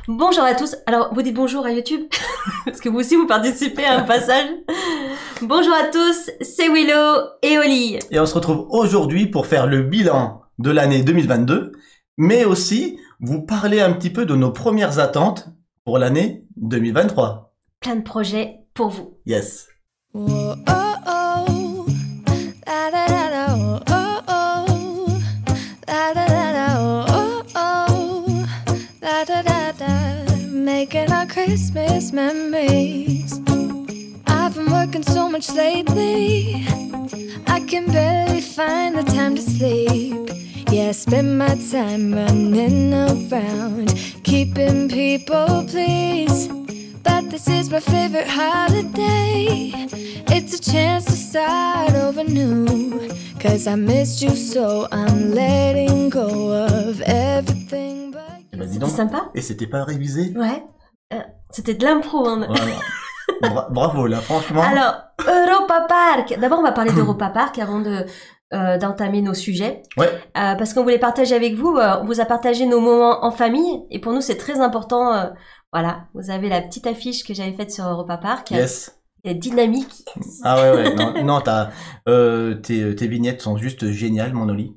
Bonjour à tous. Alors, vous dites bonjour à YouTube parce que vous aussi vous participez à un passage. Bonjour à tous, c'est Willow et Oli. Et on se retrouve aujourd'hui pour faire le bilan de l'année 2022, mais aussi vous parler un petit peu de nos premières attentes pour l'année 2023. Plein de projets pour vous. Yes. Whoa, oh, oh. La, la, la, la, oh, oh, oh. La, la, la, la, oh, oh, oh. La, da, da, da. Making our Christmas memories. I've been working so much lately, I can barely find the time to sleep. Yeah, I spend my time running around, keeping people pleased. But this is my favorite holiday. It's a chance to start over new. Cause I missed you so I'm letting go of everything but you. Bah, dis C'était donc. sympa. Et c'était pas révisé? Ouais. C'était de l'impro. Hein. Voilà. Bravo là, franchement. Alors, Europa Park. D'abord, on va parler d'Europa Park avant d'entamer nos sujets. Ouais. Parce qu'on voulait partager avec vous. On vous a partagé nos moments en famille. Et pour nous, c'est très important. Voilà, vous avez la petite affiche que j'avais faite sur Europa Park. Yes. Elle est dynamique. Ah ouais. Non, tes vignettes sont juste géniales, mon Oli.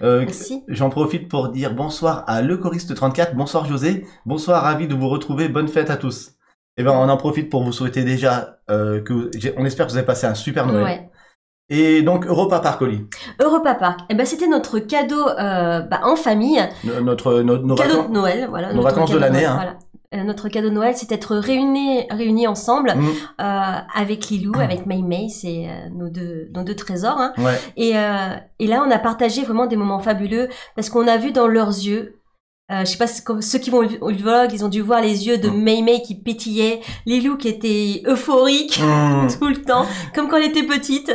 Merci. J'en profite pour dire bonsoir à Le Choriste 34, bonsoir José, bonsoir, ravi de vous retrouver, bonne fête à tous. Et ben on en profite pour vous souhaiter déjà on espère que vous avez passé un super Noël. Ouais. Et donc Europa Park, Oli. Europa Park. Eh ben, c'était notre cadeau en famille. Nos Cadeau vacances, de Noël, voilà. nos notre vacances de cadeau l'année, Noël, hein. voilà. Notre cadeau de Noël, c'est d'être réunis ensemble avec Lilou, avec May, c'est nos deux trésors. Hein. Ouais. Et là, on a partagé vraiment des moments fabuleux parce qu'on a vu dans leurs yeux. Je sais pas, ceux qui vont le vlog, ils ont dû voir les yeux de May qui pétillaient, Lilou qui était euphorique tout le temps, comme quand elle était petite.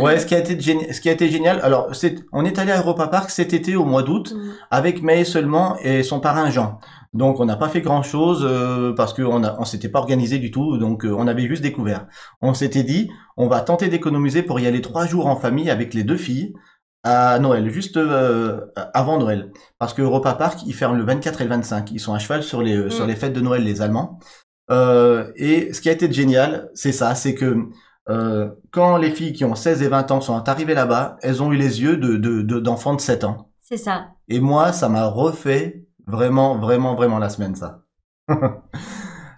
Ouais, ce qui a été génial. Alors, on est allé à Europa Park cet été au mois d'août avec May seulement et son parrain Jean. Donc, on n'a pas fait grand chose parce que on s'était pas organisé du tout. Donc, on avait juste découvert. On s'était dit, on va tenter d'économiser pour y aller 3 jours en famille avec les 2 filles. À Noël, juste avant Noël, parce que Europa Park, ils ferment le 24 et le 25. Ils sont à cheval sur les fêtes de Noël, les Allemands. Et ce qui a été génial, c'est ça, c'est que quand les filles qui ont 16 et 20 ans sont arrivées là-bas, elles ont eu les yeux d'enfants de 7 ans. C'est ça. Et moi, ça m'a refait vraiment la semaine, ça.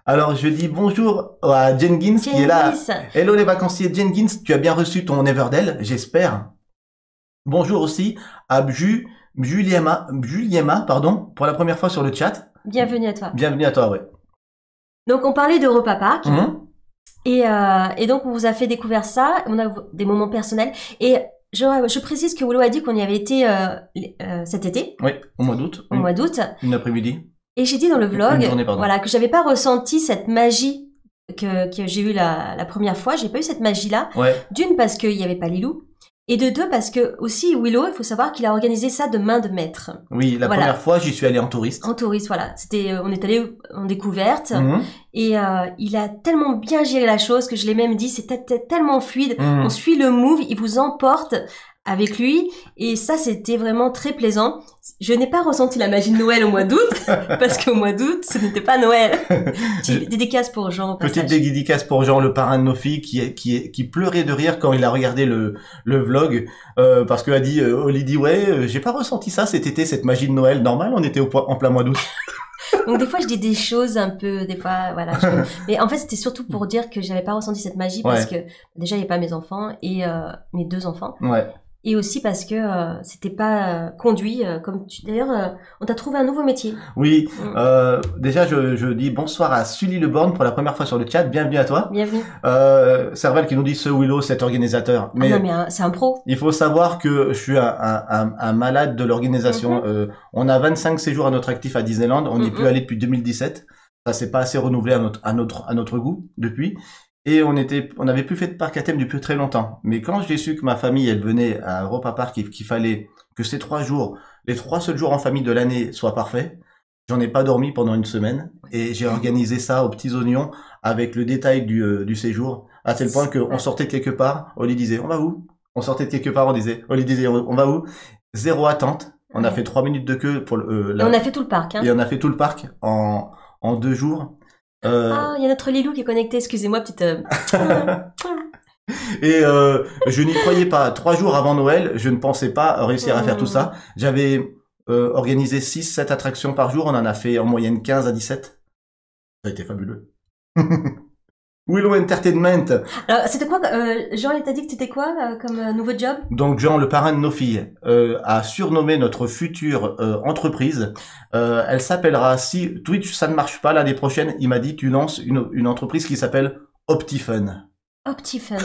Alors, je dis bonjour à Jengins qui est là. Hello les vacanciers, Jengins, tu as bien reçu ton Everdell, j'espère. Bonjour aussi à Juliema, pour la première fois sur le chat. Bienvenue à toi. Bienvenue à toi, ouais. Donc, on parlait d'Europa Park. Et donc, on vous a fait découvrir ça. On a des moments personnels. Et je précise que Willow a dit qu'on y avait été cet été. Oui, au mois d'août. Au mois d'août. Une après-midi. Et j'ai dit dans le vlog, Une journée, pardon. voilà, que j'avais pas ressenti cette magie que j'ai eue la première fois. J'ai pas eu cette magie-là. Ouais. D'une, parce qu'il y avait pas Lilou. Et de 2, parce que aussi Willow, il faut savoir qu'il a organisé ça de main de maître. Oui, la première fois, j'y suis allé en touriste. En touriste, voilà. On est allé en découverte. Et il a tellement bien géré la chose que je l'ai même dit, c'était tellement fluide. On suit le move, il vous emporte avec lui. Et ça, c'était vraiment très plaisant. Je n'ai pas ressenti la magie de Noël au mois d'août, parce qu'au mois d'août, ce n'était pas Noël. Dédicace pour Jean. Petite dédicace pour Jean, le parrain de nos filles, qui pleurait de rire quand il a regardé le vlog, parce que Oli dit, ouais, j'ai pas ressenti ça cet été, cette magie de Noël. Normal, on était en plein mois d'août. Donc des fois je dis des choses un peu, des fois voilà. Mais en fait c'était surtout pour dire que j'avais pas ressenti cette magie parce que déjà il y a pas mes enfants et mes 2 enfants. Ouais. Et aussi parce que c'était pas conduit comme d'ailleurs on t'a trouvé un nouveau métier. Oui, déjà je dis bonsoir à Sully Leborn pour la première fois sur le chat, bienvenue à toi. Bienvenue. Serval qui nous dit ce Willow, cet organisateur. Mais, non, mais c'est un pro. Il faut savoir que je suis un malade de l'organisation. On a 25 séjours à notre actif à Disneyland, on n'y est plus allé depuis 2017. Ça s'est pas assez renouvelé à notre goût depuis. Et on n'avait plus fait de parc à thème depuis très longtemps. Mais quand j'ai su que ma famille, elle venait à Europa Park et qu'il fallait que ces 3 jours, les 3 seuls jours en famille de l'année soient parfaits, j'en ai pas dormi pendant une semaine. Et j'ai organisé ça aux petits oignons avec le détail du séjour. À tel point qu'on sortait de quelque part, Oli disait, on va où? On sortait de quelque part, Oli disait, on va où? Zéro attente. On a fait 3 minutes de queue pour Et on a fait tout le parc. Hein. Et on a fait tout le parc en 2 jours. Ah, il y a notre Lilou qui est connecté. Excusez-moi, petite. Et je n'y croyais pas. 3 jours avant Noël, je ne pensais pas réussir à faire tout ça. J'avais organisé 6-7 attractions par jour. On en a fait en moyenne 15 à 17. Ça a été fabuleux. Willow Entertainment. Alors, c'était quoi Jean, il t'a dit que c'était quoi comme nouveau job? Donc Jean, le parrain de nos filles, a surnommé notre future entreprise. Elle s'appellera, si Twitch ça ne marche pas l'année prochaine, il m'a dit tu lances une entreprise qui s'appelle Optifun. Optifun.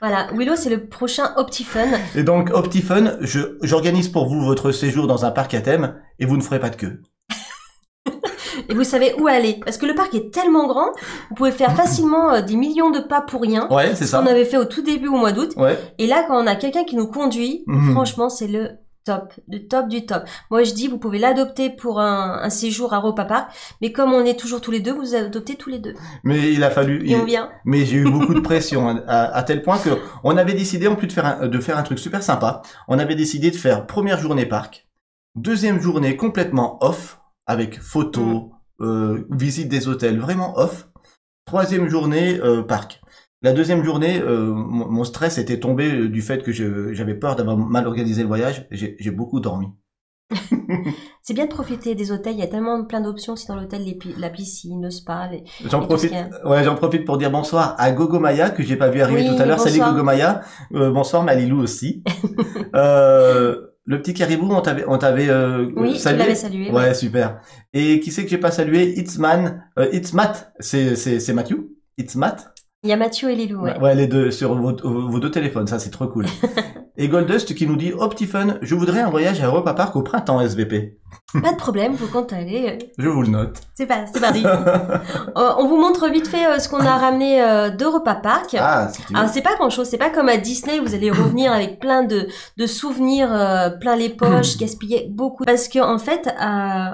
Voilà, Willow, c'est le prochain Optifun. Et donc Optifun, j'organise pour vous votre séjour dans un parc à thème et vous ne ferez pas de queue. Et vous savez où aller. Parce que le parc est tellement grand, vous pouvez faire facilement des millions de pas pour rien. Ouais, c'est ça. Ce qu'on avait fait au tout début au mois d'août. Ouais. Et là, quand on a quelqu'un qui nous conduit, franchement, c'est le top du top. Moi, je dis, vous pouvez l'adopter pour un séjour à Europa Park. Mais comme on est toujours tous les deux, vous adoptez tous les deux. Mais il a fallu... Et on vient. Mais j'ai eu beaucoup de pression à tel point que on avait décidé en plus de faire un truc super sympa. On avait décidé de faire première journée parc, deuxième journée complètement off, avec photos, visite des hôtels, vraiment off. Troisième journée parc. La deuxième journée, mon stress était tombé du fait que j'avais peur d'avoir mal organisé le voyage. J'ai beaucoup dormi. C'est bien de profiter des hôtels. Il y a tellement plein d'options aussi dans l'hôtel, la piscine, le spa. J'en profite pour dire bonsoir à Gogo Maya que j'ai pas vu arriver tout à l'heure. Salut Gogo Maya. Bonsoir Malilou aussi. Le petit caribou, on t'avait oui, salué. Tu l'avais salué. Ouais, super. Et qui c'est que j'ai pas salué? It's Matt. C'est Matthew. It's Matt. Il y a Mathieu et Lilou, ouais. Ouais, les deux, sur vos deux téléphones, ça c'est trop cool. Et Goldust qui nous dit, Optifun, je voudrais un voyage à Europa Park au printemps SVP. Pas de problème, vous comptez aller. Je vous le note. C'est parti. On vous montre vite fait ce qu'on a ramené d'Europa Park. Ah, si tu veux. Alors c'est pas grand chose, c'est pas comme à Disney, vous allez revenir avec plein de souvenirs plein les poches, gaspiller beaucoup. Parce que en fait,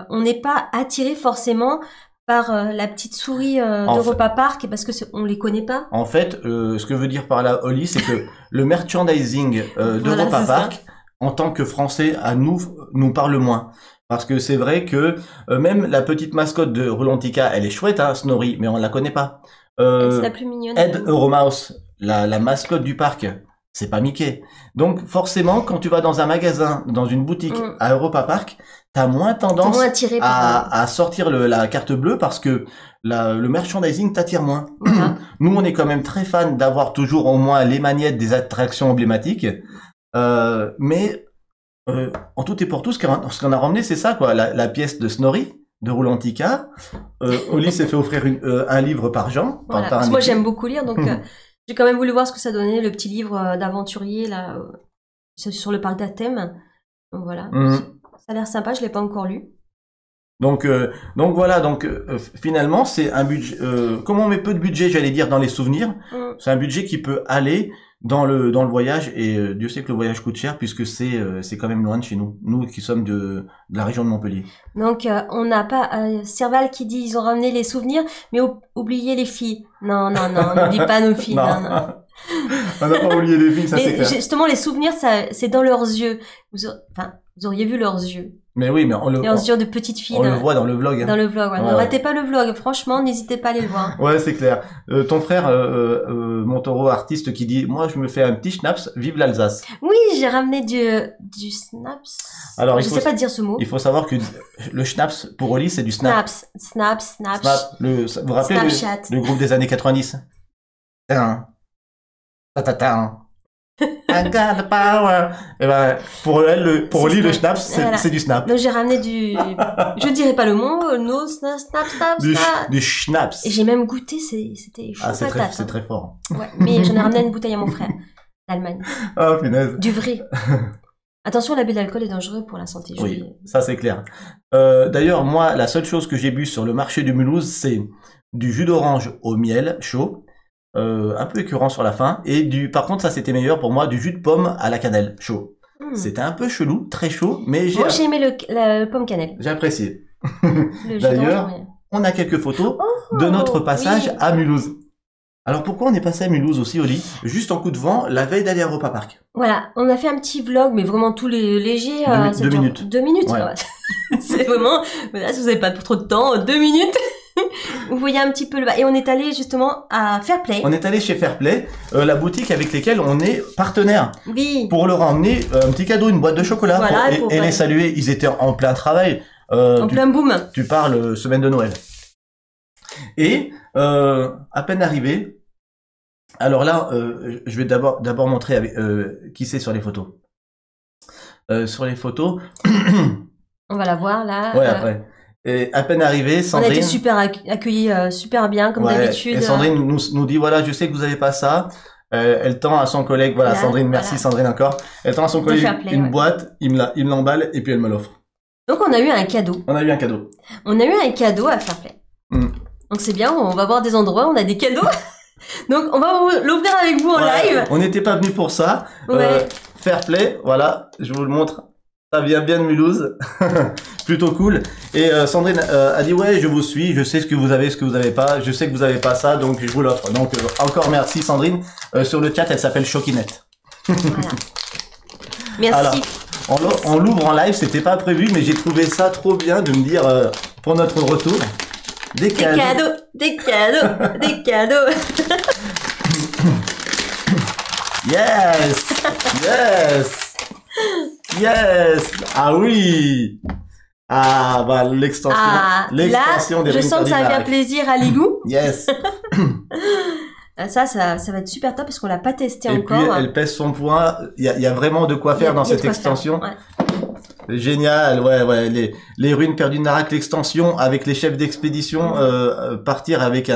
on n'est pas attiré forcément par la petite souris d'Europa Park parce que on les connaît pas. En fait, ce que veut dire par là Oli, c'est que le merchandising d'Europa Park, en tant que Français, à nous parle moins. Parce que c'est vrai que même la petite mascotte de Rolantica, elle est chouette, hein, Snorri, mais on la connaît pas. C'est la plus mignonne. Ed Euromouse, la mascotte du parc, c'est pas Mickey. Donc forcément, quand tu vas dans un magasin, dans une boutique à Europa Park, t'as moins tendance à sortir la carte bleue parce que le merchandising t'attire moins. Nous, on est quand même très fans d'avoir toujours au moins les magnettes des attractions emblématiques. Mais en tout et pour tout, ce qu'on a ramené, c'est ça, quoi. La pièce de Snorri, de Rolantica. Oli s'est fait offrir un livre par Jean. Voilà, parce que moi, j'aime beaucoup lire, donc j'ai quand même voulu voir ce que ça donnait, le petit livre d'aventurier là sur le parc d'Athème. Donc voilà. Ça a l'air sympa, je l'ai pas encore lu. Donc voilà, finalement c'est un budget. Comme on met peu de budget, j'allais dire dans les souvenirs, c'est un budget qui peut aller dans le voyage et Dieu sait que le voyage coûte cher puisque c'est quand même loin de chez nous qui sommes de la région de Montpellier. Donc on n'a pas Serval qui dit ils ont ramené les souvenirs mais oubliez les filles. Non, on n'oublie pas nos filles. non. On n'a pas oublié les filles, ça c'est clair. Justement les souvenirs c'est dans leurs yeux. Vous auriez vu leurs yeux. Mais oui, mais leurs yeux de petites filles. On le voit dans le vlog. Hein. Dans le vlog, ouais. Ne ratez pas le vlog, franchement, n'hésitez pas à aller le voir. Ouais, c'est clair. Ton frère, Montoro, artiste, qui dit, moi, je me fais un petit schnapps, vive l'Alsace. Oui, j'ai ramené du schnapps. Alors, je sais pas dire ce mot. Il faut savoir que le schnapps, pour Oli, c'est du snap. Snap. Vous vous rappelez le groupe des années 90? I got the power. Et ben, pour Oli, le schnapps, c'est du snap. Donc, j'ai ramené je dirais pas le mot, no, snap. Du schnapps. Et j'ai même goûté, c'était chaud patate. C'est très fort. Ouais, mais j'en ai ramené une bouteille à mon frère, d'Allemagne. Ah, punaise. Du vrai. Attention, l'abus d'alcool est dangereux pour la santé. Oui, ça c'est clair. D'ailleurs, moi, la seule chose que j'ai bu sur le marché de Mulhouse, c'est du jus d'orange au miel chaud. Un peu écœurant sur la fin et par contre ça c'était meilleur pour moi, du jus de pomme à la cannelle chaud. C'était un peu chelou, très chaud, mais moi j'ai aimé le pomme cannelle. J'ai apprécié. D'ailleurs, on a quelques photos de notre passage à Mulhouse. Alors pourquoi on est passé à Mulhouse aussi, Oli? Juste en coup de vent, la veille d'aller à Europa Park. Voilà, on a fait un petit vlog, mais vraiment tout léger. 2 minutes. 2 minutes, Ouais. ouais. C'est vraiment, là, si vous n'avez pas trop de temps, 2 minutes. Vous voyez un petit peu le bas. Et on est allé justement à Fairplay. On est allé chez Fairplay, la boutique avec laquelle on est partenaire. Oui. Pour leur emmener un petit cadeau, une boîte de chocolat. Voilà, et les saluer. Ils étaient en plein travail. En plein boom. Tu parles semaine de Noël. Et à peine arrivé, alors là, je vais d'abord montrer avec, qui c'est sur les photos. Sur les photos. On va la voir là. Ouais, après. Et à peine arrivé, Sandrine. On a été super accueillis, super bien comme d'habitude. Et Sandrine nous dit voilà, je sais que vous avez pas ça. Elle tend à son collègue, voilà, Sandrine, merci Sandrine encore. Elle tend à son collègue une boîte, il me l'emballe et puis elle me l'offre. Donc on a eu un cadeau. On a eu un cadeau. On a eu un cadeau à Fairplay. Donc c'est bien, on va voir des endroits, on a des cadeaux. Donc on va l'ouvrir avec vous en live. On n'était pas venu pour ça. Ouais. Fairplay, voilà, je vous le montre. Ça vient bien de Mulhouse. Plutôt cool. Et Sandrine a dit ouais, je vous suis, je sais ce que vous avez pas, je sais que vous avez pas ça, donc je vous l'offre. Donc encore merci Sandrine. Sur le chat, elle s'appelle Chokinette. Voilà. Merci. Alors, on l'ouvre en live, c'était pas prévu, mais j'ai trouvé ça trop bien de me dire pour notre retour des cadeaux. Des cadeaux. Yes. Yes. Ah oui. Ah bah l'extension là, des je sens que ça va faire plaisir à Lilou. Yes. Ça va être super top parce qu'on l'a pas testé et encore. Et puis elle pèse son poids. Il y a vraiment de quoi faire dans cette extension. Ouais. Génial, ouais. Les ruines perdues de Narak, l'extension avec les chefs d'expédition, partir avec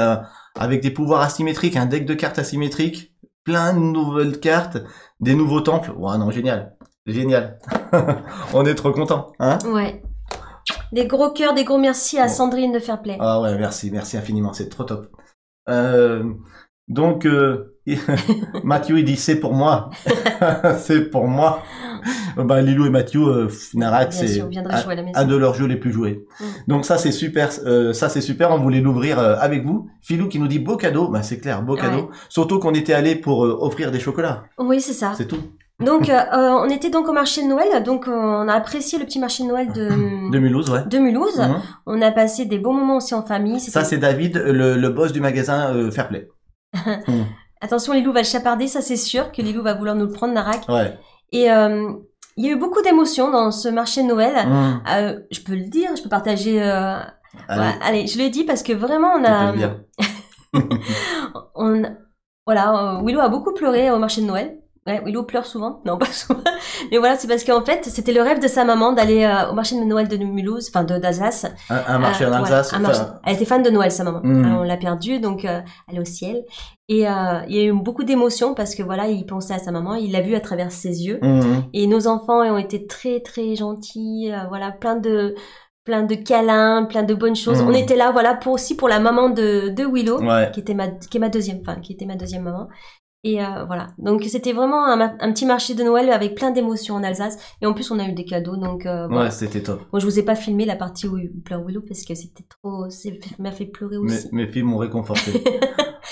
des pouvoirs asymétriques, un deck de cartes asymétriques, plein de nouvelles cartes, des nouveaux temples. Ouais, non, génial. On est trop contents, hein? Ouais. Des gros cœurs, des gros merci à Sandrine de Fairplay. Ah ouais, merci infiniment, c'est trop top. Donc, Mathieu, il dit c'est pour moi. C'est pour moi. Bah, Lilou et Mathieu, Narak, c'est un de leurs jeux les plus joués. Donc ça, c'est super. On voulait l'ouvrir avec vous. Philou qui nous dit beau cadeau. Bah, c'est clair, beau cadeau. Surtout qu'on était allé pour offrir des chocolats. Oui, c'est ça. C'est tout. Donc, on était donc au marché de Noël. Donc, on a apprécié le petit marché de Noël de Mulhouse, ouais. De Mulhouse. On a passé des bons moments aussi en famille. Ça, c'est David, le boss du magasin Fairplay. Attention, Lilou va le chaparder, ça c'est sûr que Lilou va vouloir nous le prendre, Narak. Ouais. Et il y a eu beaucoup d'émotions dans ce marché de Noël. Je peux le dire, je peux partager. Allez, je le dis parce que vraiment on a. Willow a beaucoup pleuré au marché de Noël. Ouais, Willow pleure souvent. Non, pas souvent. Mais voilà, c'est parce qu'en fait, c'était le rêve de sa maman d'aller au marché de Noël de Mulhouse, enfin d'Alsace. Un marché en Alsace. Elle était fan de Noël, sa maman. Alors, on l'a perdue, donc elle est au ciel. Et il y a eu beaucoup d'émotions parce que voilà, il pensait à sa maman, il l'a vue à travers ses yeux. Et nos enfants ont été très très gentils. Voilà, plein de câlins, plein de bonnes choses. On était là, voilà, pour la maman de Willow, qui était ma deuxième maman. Et voilà, donc c'était vraiment un petit marché de Noël avec plein d'émotions en Alsace. Et en plus, on a eu des cadeaux, donc ouais, c'était top. Bon, je vous ai pas filmé la partie où il pleure Willow parce que c'était trop, ça m'a fait pleurer aussi. Mes filles m'ont réconforté.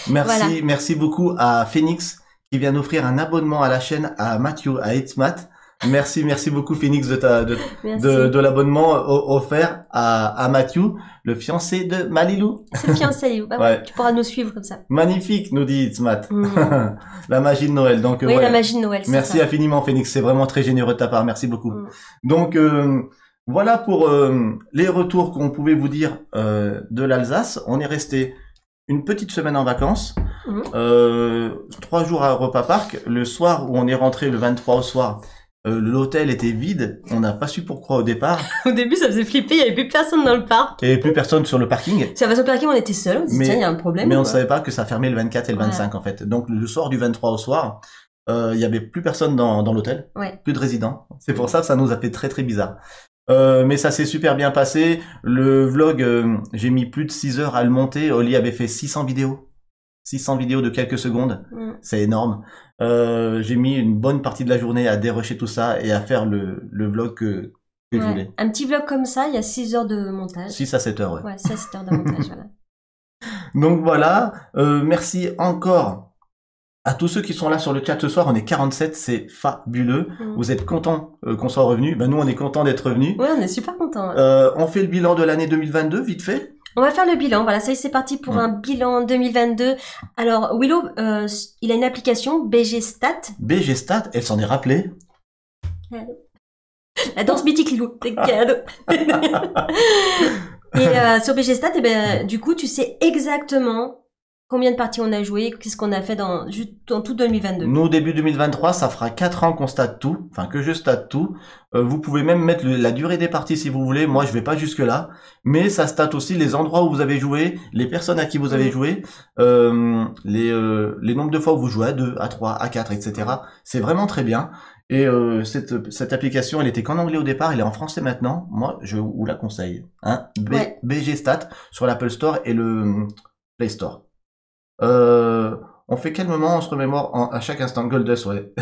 Merci beaucoup à Phoenix qui vient d'offrir un abonnement à la chaîne à Mathieu, à It's Matt. Merci beaucoup Phoenix de l'abonnement offert à Mathieu, le fiancé de Malilou. C'est le fiancé Lilou. Bah ouais. Tu pourras nous suivre comme ça. Magnifique, nous dit It's Matt. La magie de Noël. Donc oui, la magie de Noël. Merci infiniment Phoenix, c'est vraiment très généreux de ta part. Merci beaucoup. Donc voilà pour les retours qu'on pouvait vous dire de l'Alsace. On est resté une petite semaine en vacances, 3 jours à Europa Park. Le soir où on est rentré, le 23 au soir, l'hôtel était vide, on n'a pas su pourquoi au départ. Au début, ça faisait flipper, il n'y avait plus personne dans le parc. Il n'y avait plus personne sur le parking. Sur le parking, on était seuls, on se dit, tiens, il y a un problème. Mais on ne savait pas que ça fermait le 24 et le 25 en fait. Donc le soir du 23 au soir, il n'y avait plus personne dans l'hôtel, plus de résidents. C'est pour ça que ça nous a fait très très bizarre. Mais ça s'est super bien passé. Le vlog, j'ai mis plus de 6 heures à le monter. Oli avait fait 600 vidéos. 600 vidéos de quelques secondes. C'est énorme. J'ai mis une bonne partie de la journée à dérusher tout ça et à faire le vlog que je voulais. Un petit vlog comme ça, il y a 6 heures de montage. 6 à 7 heures, ouais. Ouais, 6 à 7 heures de montage, voilà. Donc voilà, merci encore à tous ceux qui sont là sur le chat ce soir. On est 47, c'est fabuleux. Vous êtes contents qu'on soit revenus. Ben nous, on est contents d'être revenus. Ouais, on est super contents. On fait le bilan de l'année 2022, vite fait. On va faire le bilan. Voilà, ça y est, c'est parti pour un bilan 2022. Alors, Willow, il a une application, BG Stat. BG Stat, elle s'en est rappelée. La danse mythique, Lilou. T'es cadeau. Et sur BG Stat, du coup, tu sais exactement combien de parties on a joué, qu'est-ce qu'on a fait dans tout 2022. Nous, début 2023, ça fera 4 ans qu'on state tout, enfin que je state tout. Vous pouvez même mettre la durée des parties si vous voulez. Moi, je vais pas jusque là, mais ça state aussi les endroits où vous avez joué, les personnes à qui vous avez joué, les nombres de fois où vous jouez à 2, à 3, à 4, etc. C'est vraiment très bien. Et cette application, elle était qu'en anglais au départ, elle est en français maintenant. Moi, je vous la conseille. Hein, BG Stat sur l'Apple Store et le Play Store. On fait calmement, on se remémore à chaque instant. Goldust, ouais.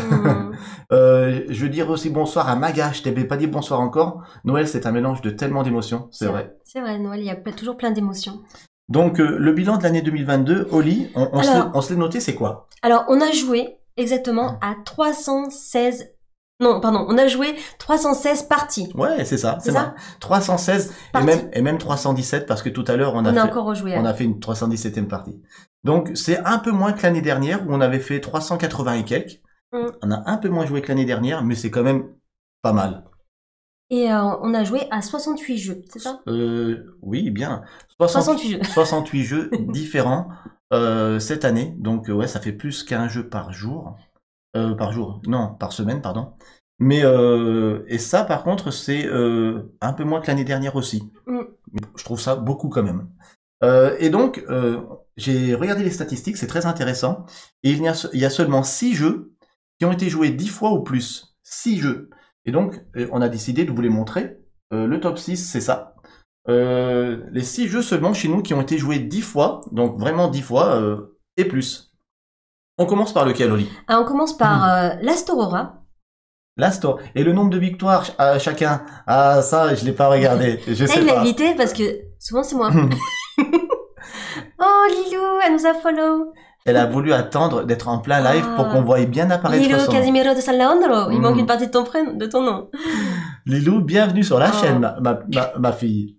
Je veux dire aussi bonsoir à Maga, je t'avais pas dit bonsoir encore. Noël, c'est un mélange de tellement d'émotions, c'est vrai. C'est vrai, Noël, il y a toujours plein d'émotions. Donc, le bilan de l'année 2022, Oli, on se l'est noté, c'est quoi? Alors, on a joué exactement à 316... Non, pardon, on a joué 316 parties. Ouais, c'est ça, c'est ça. 316 et même 317 parce que tout à l'heure on a encore rejoué. On a fait une 317e partie. Donc c'est un peu moins que l'année dernière où on avait fait 380 et quelques. On a un peu moins joué que l'année dernière, mais c'est quand même pas mal. Et on a joué à 68 jeux, c'est ça? Oui, bien. 68 jeux. 68 jeux différents cette année. Donc ouais, ça fait plus qu'un jeu par jour. Par semaine, pardon. Mais et ça, par contre, c'est un peu moins que l'année dernière aussi. Je trouve ça beaucoup quand même. Et donc, j'ai regardé les statistiques, c'est très intéressant. Et il y a seulement 6 jeux qui ont été joués 10 fois ou plus. 6 jeux. Et donc, on a décidé de vous les montrer. Le top 6, c'est ça. Les 6 jeux seulement chez nous qui ont été joués 10 fois, donc vraiment 10 fois et plus. On commence par lequel, Oli? On commence par l'Astorora. L'Astor. Et le nombre de victoires à chacun? Ah, ça, je l'ai pas regardé. Je sais il pas. l'a évité parce que souvent c'est moi. Oh, Lilou, elle nous a follow. Elle a voulu attendre d'être en plein live pour qu'on voie bien apparaître Lilou son nom. Casimiro de San Leandro. Il manque une partie de ton nom. Lilou, bienvenue sur la chaîne, ma fille.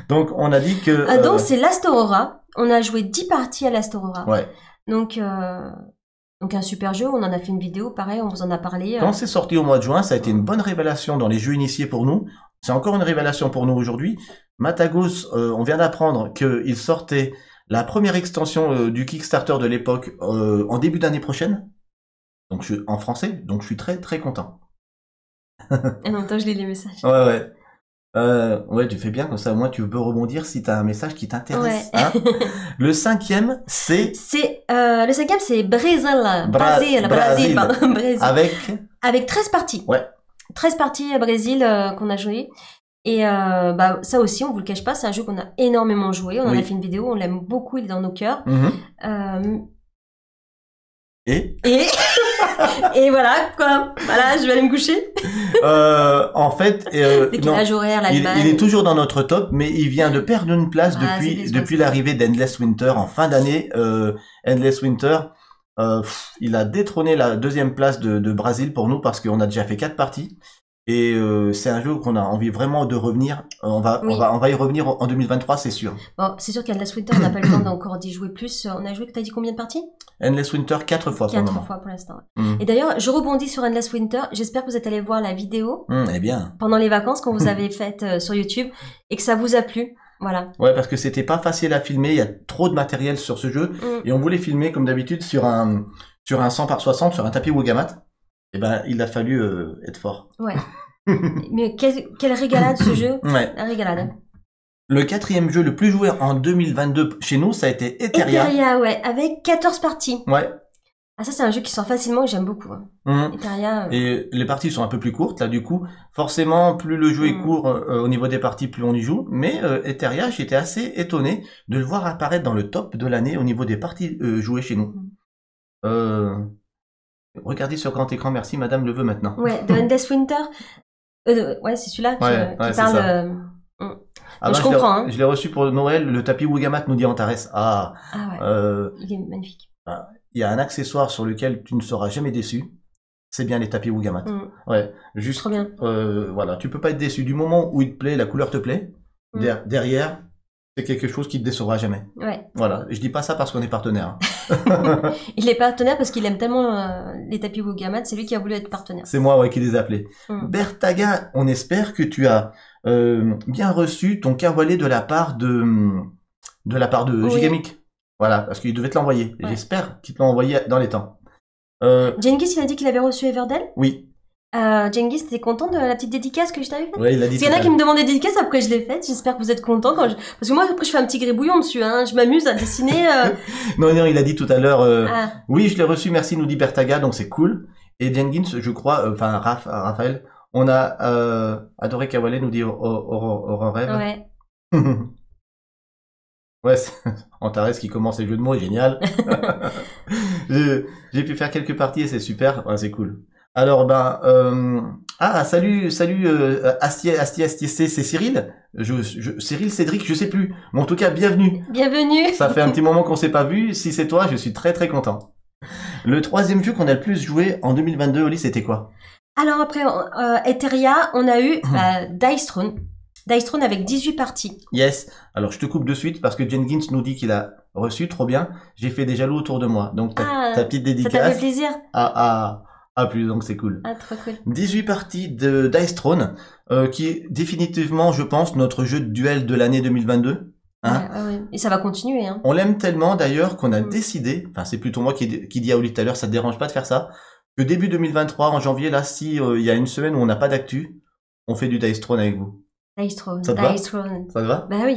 Donc, on a dit que... Donc, c'est l'Astorora. On a joué 10 parties à l'Astorora. Ouais. Donc un super jeu, on en a fait une vidéo, pareil, on vous en a parlé. Quand c'est sorti au mois de juin, ça a été une bonne révélation dans les jeux initiés pour nous. C'est encore une révélation pour nous aujourd'hui. Matagos, on vient d'apprendre qu'il sortait la première extension du Kickstarter de l'époque en début d'année prochaine. Donc en français, donc je suis très très content. Et en même temps, je lis les messages. Ouais. Ouais, tu fais bien, comme ça, au moins tu peux rebondir si t'as un message qui t'intéresse. Ouais. Hein. Le 5e, c'est... le 5e, c'est Brésil. Brésil. Avec 13 parties. Ouais. 13 parties à Brésil qu'on a joué. Et ça aussi, on vous le cache pas, c'est un jeu qu'on a énormément joué. On en a fait une vidéo, on l'aime beaucoup, il est dans nos cœurs. Et voilà, quoi. Voilà, je vais aller me coucher. En fait, décalage horaire, l'Allemagne. Il est toujours dans notre top, mais il vient de perdre une place depuis l'arrivée d'Endless Winter en fin d'année. Endless Winter, il a détrôné la 2e place de Brésil pour nous parce qu'on a déjà fait 4 parties. Et c'est un jeu qu'on a envie vraiment de revenir. On va y revenir en 2023, c'est sûr. Bon, c'est sûr qu'Endless Winter, on n'a pas le temps d'encore d'y jouer plus. On a joué, t'as dit combien de parties? Endless Winter, 4 fois pour le moment. 4 fois pour l'instant. Et d'ailleurs, je rebondis sur Endless Winter. J'espère que vous êtes allés voir la vidéo pendant les vacances qu'on vous avait faite sur YouTube et que ça vous a plu. Voilà. Ouais, parce que c'était pas facile à filmer. Il y a trop de matériel sur ce jeu et on voulait filmer comme d'habitude sur un 100 par 60 sur un tapis Wogamat. Et ben, il a fallu être fort. Ouais. Mais quelle régalade ce jeu. Ouais. La régalade. Le 4e jeu le plus joué en 2022 chez nous, ça a été Eteria. Eteria, ouais, avec 14 parties. Ouais. Ah, ça, c'est un jeu qui sort facilement et j'aime beaucoup. Eteria. Et les parties sont un peu plus courtes, là, du coup. Forcément, plus le jeu est court au niveau des parties, plus on y joue. Mais Eteria, j'étais assez étonné de le voir apparaître dans le top de l'année au niveau des parties jouées chez nous. Regardez sur grand écran, merci, madame le veut maintenant. Ouais, de Endless Winter. Ouais, c'est celui-là qui parle. Ah Donc, bah, je comprends. Hein. Je l'ai reçu pour Noël, le tapis Wugamat, nous dit Antares. Ah ouais. Il est magnifique. Il y a un accessoire sur lequel tu ne seras jamais déçu. C'est bien les tapis Wugamat. Ouais, juste. Trop bien. Voilà, tu peux pas être déçu du moment où il te plaît, la couleur te plaît. Derrière, c'est quelque chose qui te décevra jamais. Ouais. Voilà, je dis pas ça parce qu'on est partenaire. Il est partenaire parce qu'il aime tellement les tapis Wugamat, c'est lui qui a voulu être partenaire. C'est moi qui les ai appelés. Bertaga, on espère que tu as bien reçu ton Kawale de la part de Gigamic. Voilà, parce qu'il devait te l'envoyer. Ouais. J'espère qu'il te l'a envoyé dans les temps. Jengis, il a dit qu'il avait reçu Everdell. Oui. Jengis, t'es content de la petite dédicace que je t'avais faite? Oui, il a dit. Il y en a qui me demandaient des dédicaces, après je l'ai faite. J'espère que vous êtes contents parce que moi après je fais un petit gribouillon dessus, hein. Je m'amuse à dessiner. Non, il a dit tout à l'heure. Oui, je l'ai reçu, merci, nous dit Bertaga, donc c'est cool. Et Jengis, je crois, Raphaël, on a adoré Kawale, nous dit Aurorève. Ouais. Ouais, Antares qui commence les jeux de mots, génial. J'ai pu faire quelques parties et c'est super, ouais, c'est cool. Alors salut Astier, c'est Cyril. Cyril, Cédric, je sais plus. Mais en tout cas, bienvenue. Bienvenue. Ça fait un petit moment qu'on s'est pas vu. Si c'est toi, je suis très très content. Le troisième jeu qu'on a le plus joué en 2022, Oli, c'était quoi? Alors après Etheria, on a eu Dice Throne. Dice Throne avec 18 parties. Yes. Alors je te coupe de suite parce que Jenkins nous dit qu'il a reçu, trop bien. J'ai fait des jaloux autour de moi. Donc ta petite dédicace. Ça t'a fait plaisir. Plus, donc c'est cool. Ah, trop cool. 18 parties de Dice Throne, qui est définitivement, je pense, notre jeu de duel de l'année 2022. Hein, ouais. Et ça va continuer. Hein. On l'aime tellement d'ailleurs qu'on a décidé, enfin c'est plutôt moi qui dis à Oli tout à l'heure, ça te dérange pas de faire ça, que début 2023, en janvier, là, si il y a une semaine où on n'a pas d'actu, on fait du Dice Throne avec vous. Dice Throne. Ça te va? Ça te va? Bah oui.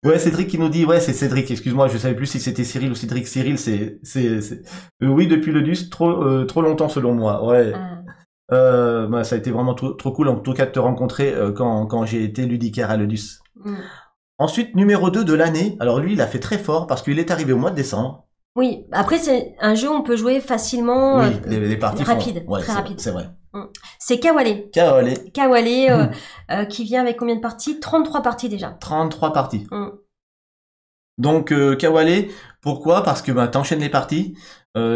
Ouais, Cédric qui nous dit, ouais, c'est Cédric, excuse-moi, je savais plus si c'était Cyril ou Cédric. Cyril, c'est oui, depuis le DUS, trop longtemps selon moi, ouais. Ça a été vraiment trop cool, en tout cas, de te rencontrer quand j'ai été ludicaire à l'Eudus. Ensuite, numéro 2 de l'année, alors lui, il a fait très fort parce qu'il est arrivé au mois de décembre. Oui, après, c'est un jeu où on peut jouer facilement, oui, les parties rapide, ouais, très rapide. C'est vrai. C'est Kawale. Kawale, qui vient avec combien de parties? 33 parties déjà. 33 parties. Donc, Kawale, pourquoi? Parce que t'enchaînes les parties.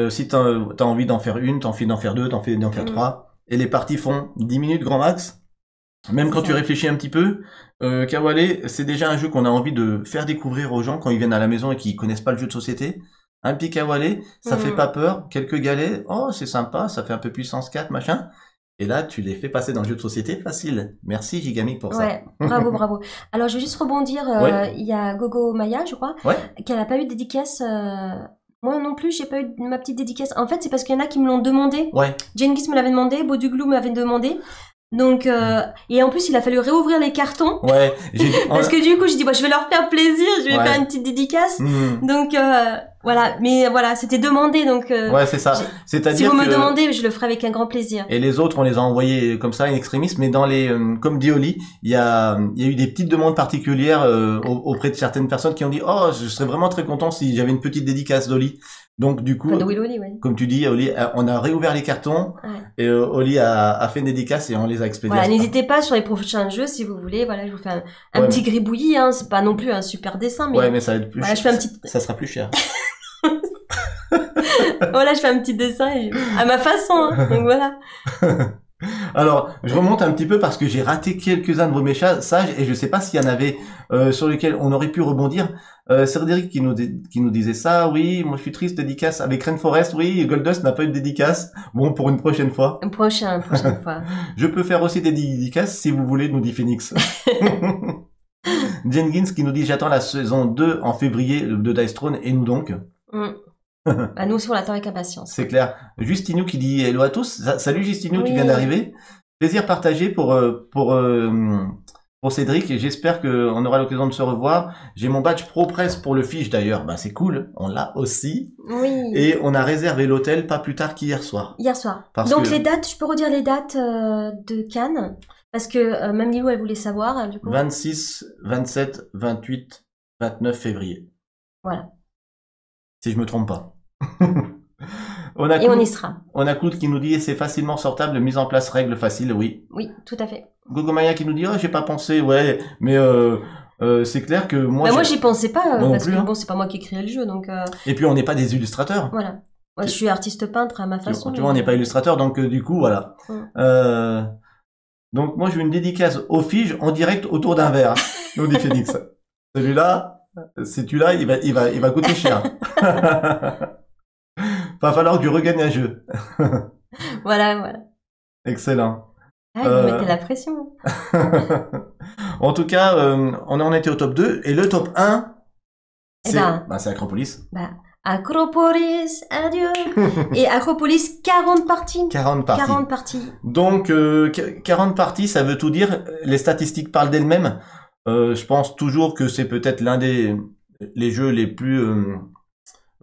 Si t'as envie d'en faire une, t'as envie d'en faire deux, t'as envie d'en faire trois. Et les parties font 10 minutes grand max. Même quand tu réfléchis un petit peu, Kawale, c'est déjà un jeu qu'on a envie de faire découvrir aux gens quand ils viennent à la maison et qu'ils connaissent pas le jeu de société. Un petit Kawale, ça fait pas peur. Quelques galets, oh c'est sympa, ça fait un peu puissance 4, machin. Et là, tu les fais passer dans le jeu de société facile. Merci Gigamic pour ça. Ouais, bravo. Alors, je vais juste rebondir. Il y a Gogo Maya, je crois, qui n'a pas eu de dédicace. Moi non plus, j'ai pas eu ma petite dédicace. En fait, c'est parce qu'il y en a qui me l'ont demandé. Ouais. Jengis me l'avait demandé, Boduglou m'avait demandé. Donc, et en plus, il a fallu réouvrir les cartons. Ouais. Parce que du coup, j'ai dit, je vais leur faire plaisir, je vais faire une petite dédicace. Donc, voilà. Mais voilà, c'était demandé, donc. Ouais, c'est ça. C'est-à-dire si vous me demandez, je le ferai avec un grand plaisir. Et les autres, on les a envoyés comme ça, in extremis, mais dans les, comme dit Oli, il y a eu des petites demandes particulières auprès de certaines personnes qui ont dit, oh, je serais vraiment très content si j'avais une petite dédicace d'Oli. Donc du coup, comme tu dis, Oli, on a réouvert les cartons et Oli a fait une dédicace et on les a expédiés. Voilà, n'hésitez pas sur les prochains jeux si vous voulez. Voilà, je vous fais un petit gribouillis. Hein, c'est pas non plus un super dessin, mais mais ça va être plus. Voilà, je fais un petit. Ça sera plus cher. Voilà, je fais un petit dessin à ma façon. Hein, donc voilà. Alors, je remonte un petit peu parce que j'ai raté quelques-uns de vos messages et je sais pas s'il y en avait sur lesquels on aurait pu rebondir. Cédric qui nous disait ça, oui, moi je suis triste, dédicace avec Rainforest, oui, Goldust n'a pas eu de dédicace. Bon, pour une prochaine fois. Une prochaine fois. Je peux faire aussi des dédicaces si vous voulez, nous dit Phoenix. Jenkins qui nous dit j'attends la saison 2 en février de Dice Throne et nous donc. Nous aussi on l'attend avec impatience. C'est clair. Justinou qui dit hello à tous. Salut Justinou, tu viens d'arriver. Plaisir partagé pour Cédric et j'espère qu'on aura l'occasion de se revoir. J'ai mon badge Pro Press pour le fiche d'ailleurs. C'est cool, on l'a aussi. Oui. Et on a réservé l'hôtel pas plus tard qu'hier soir. Donc les dates, je peux redire les dates de Cannes parce que même Lilou elle voulait savoir du coup. 26, 27, 28, 29 février. Voilà. Si je me trompe pas. On y sera. On a Claude qui nous dit c'est facilement sortable, mise en place règles faciles, oui. Oui, tout à fait. Gogomaya qui nous dit, oh, j'ai pas pensé, ouais, mais c'est clair que moi... Moi, j'y pensais pas, moi parce plus, que hein. bon, c'est pas moi qui ai créé le jeu, donc... Et puis, on n'est pas des illustrateurs. Voilà. Moi, je suis artiste peintre à ma façon. Tu vois, on n'est pas illustrateur, donc du coup, voilà. Donc, moi, je veux une dédicace aux figes en direct autour d'un verre, nous dit Phoenix. Celui-là, si tu l'as, il va coûter cher. Va falloir que tu regagnes un jeu. Voilà. Excellent. Ah, vous mettez la pression. En tout cas, on en était au top 2. Et le top 1, c'est Acropolis. Acropolis, adieu. Et Acropolis, 40 parties. 40 parties. 40 parties. Donc, 40 parties, ça veut tout dire. Les statistiques parlent d'elles-mêmes. Je pense toujours que c'est peut-être l'un des les jeux les plus,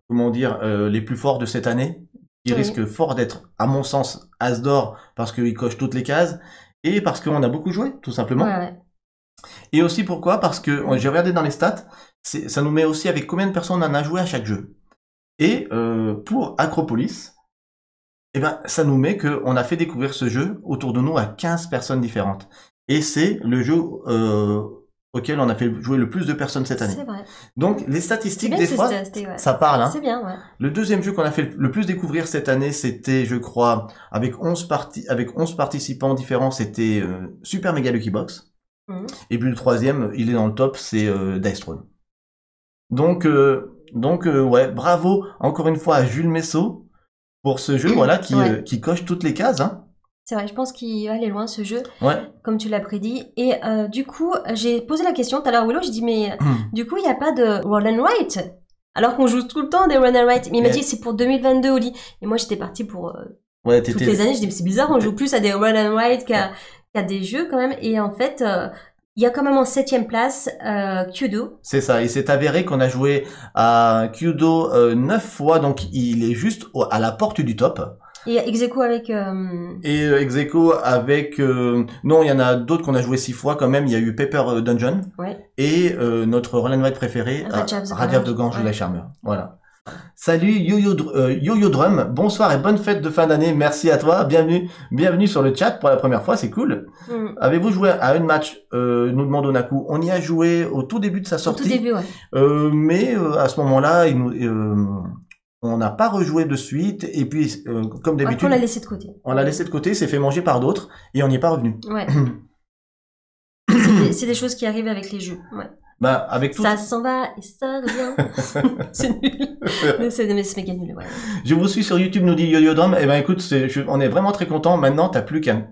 les plus forts de cette année. Il risque fort d'être, à mon sens, as d'or parce qu'il coche toutes les cases et parce qu'on a beaucoup joué, tout simplement. Ouais. Et aussi pourquoi? Parce que j'ai regardé dans les stats, ça nous met aussi avec combien de personnes on a joué à chaque jeu. Et pour Acropolis, eh ben, ça nous met qu'on a fait découvrir ce jeu autour de nous à 15 personnes différentes. Et c'est le jeu auquel on a fait jouer le plus de personnes cette année. C'est vrai. Donc, les statistiques, des fois, ça parle. Hein. C'est bien, ouais. Le deuxième jeu qu'on a fait le plus découvrir cette année, c'était, je crois, avec 11 participants différents, c'était Super Mega Lucky Box. Et puis le troisième, il est dans le top, c'est Dice Throne. Donc, ouais, bravo encore une fois à Jules Messot pour ce jeu, voilà, qui coche toutes les cases, hein. C'est vrai, je pense qu'il va aller loin ce jeu, comme tu l'as prédit. Et du coup, j'ai posé la question tout à l'heure, Willow, j'ai dit, mais du coup, il n'y a pas de roll and write, alors qu'on joue tout le temps des roll and write. Mais il m'a dit, c'est pour 2022, Oli. Et moi, j'étais partie pour toutes les années. Je dis, mais c'est bizarre, on joue plus à des roll and write qu'à des jeux quand même. Et en fait, il y a quand même en 7e place Kudo. C'est ça, il s'est avéré qu'on a joué à Kudo 9 fois, donc il est juste à la porte du top. Et ex-aequo avec... Et ex-aequo avec... non, il y en a d'autres qu'on a joué 6 fois quand même. Il y a eu Paper Dungeon. Et notre roll and write préféré, Rajav de Gange, la Charmeur. Voilà. Salut Yo-Yo Drum, bonsoir et bonne fête de fin d'année, merci à toi, bienvenue sur le chat pour la première fois, c'est cool. Avez-vous joué à un match, nous demande Onaku. On y a joué au tout début de sa sortie. Au tout début, mais à ce moment-là, on n'a pas rejoué de suite, et puis, comme d'habitude... on l'a laissé de côté. On l'a laissé de côté, s'est fait manger par d'autres, et on n'y est pas revenu. Ouais. c'est des choses qui arrivent avec les jeux, ouais. Avec tout... Ça s'en va et ça revient. C'est nul. Mais c'est méga nul, ouais. Je vous suis sur YouTube, nous dit Yo-Yo Drum. Eh ben, écoute, on est vraiment très content. Maintenant, t'as plus qu'un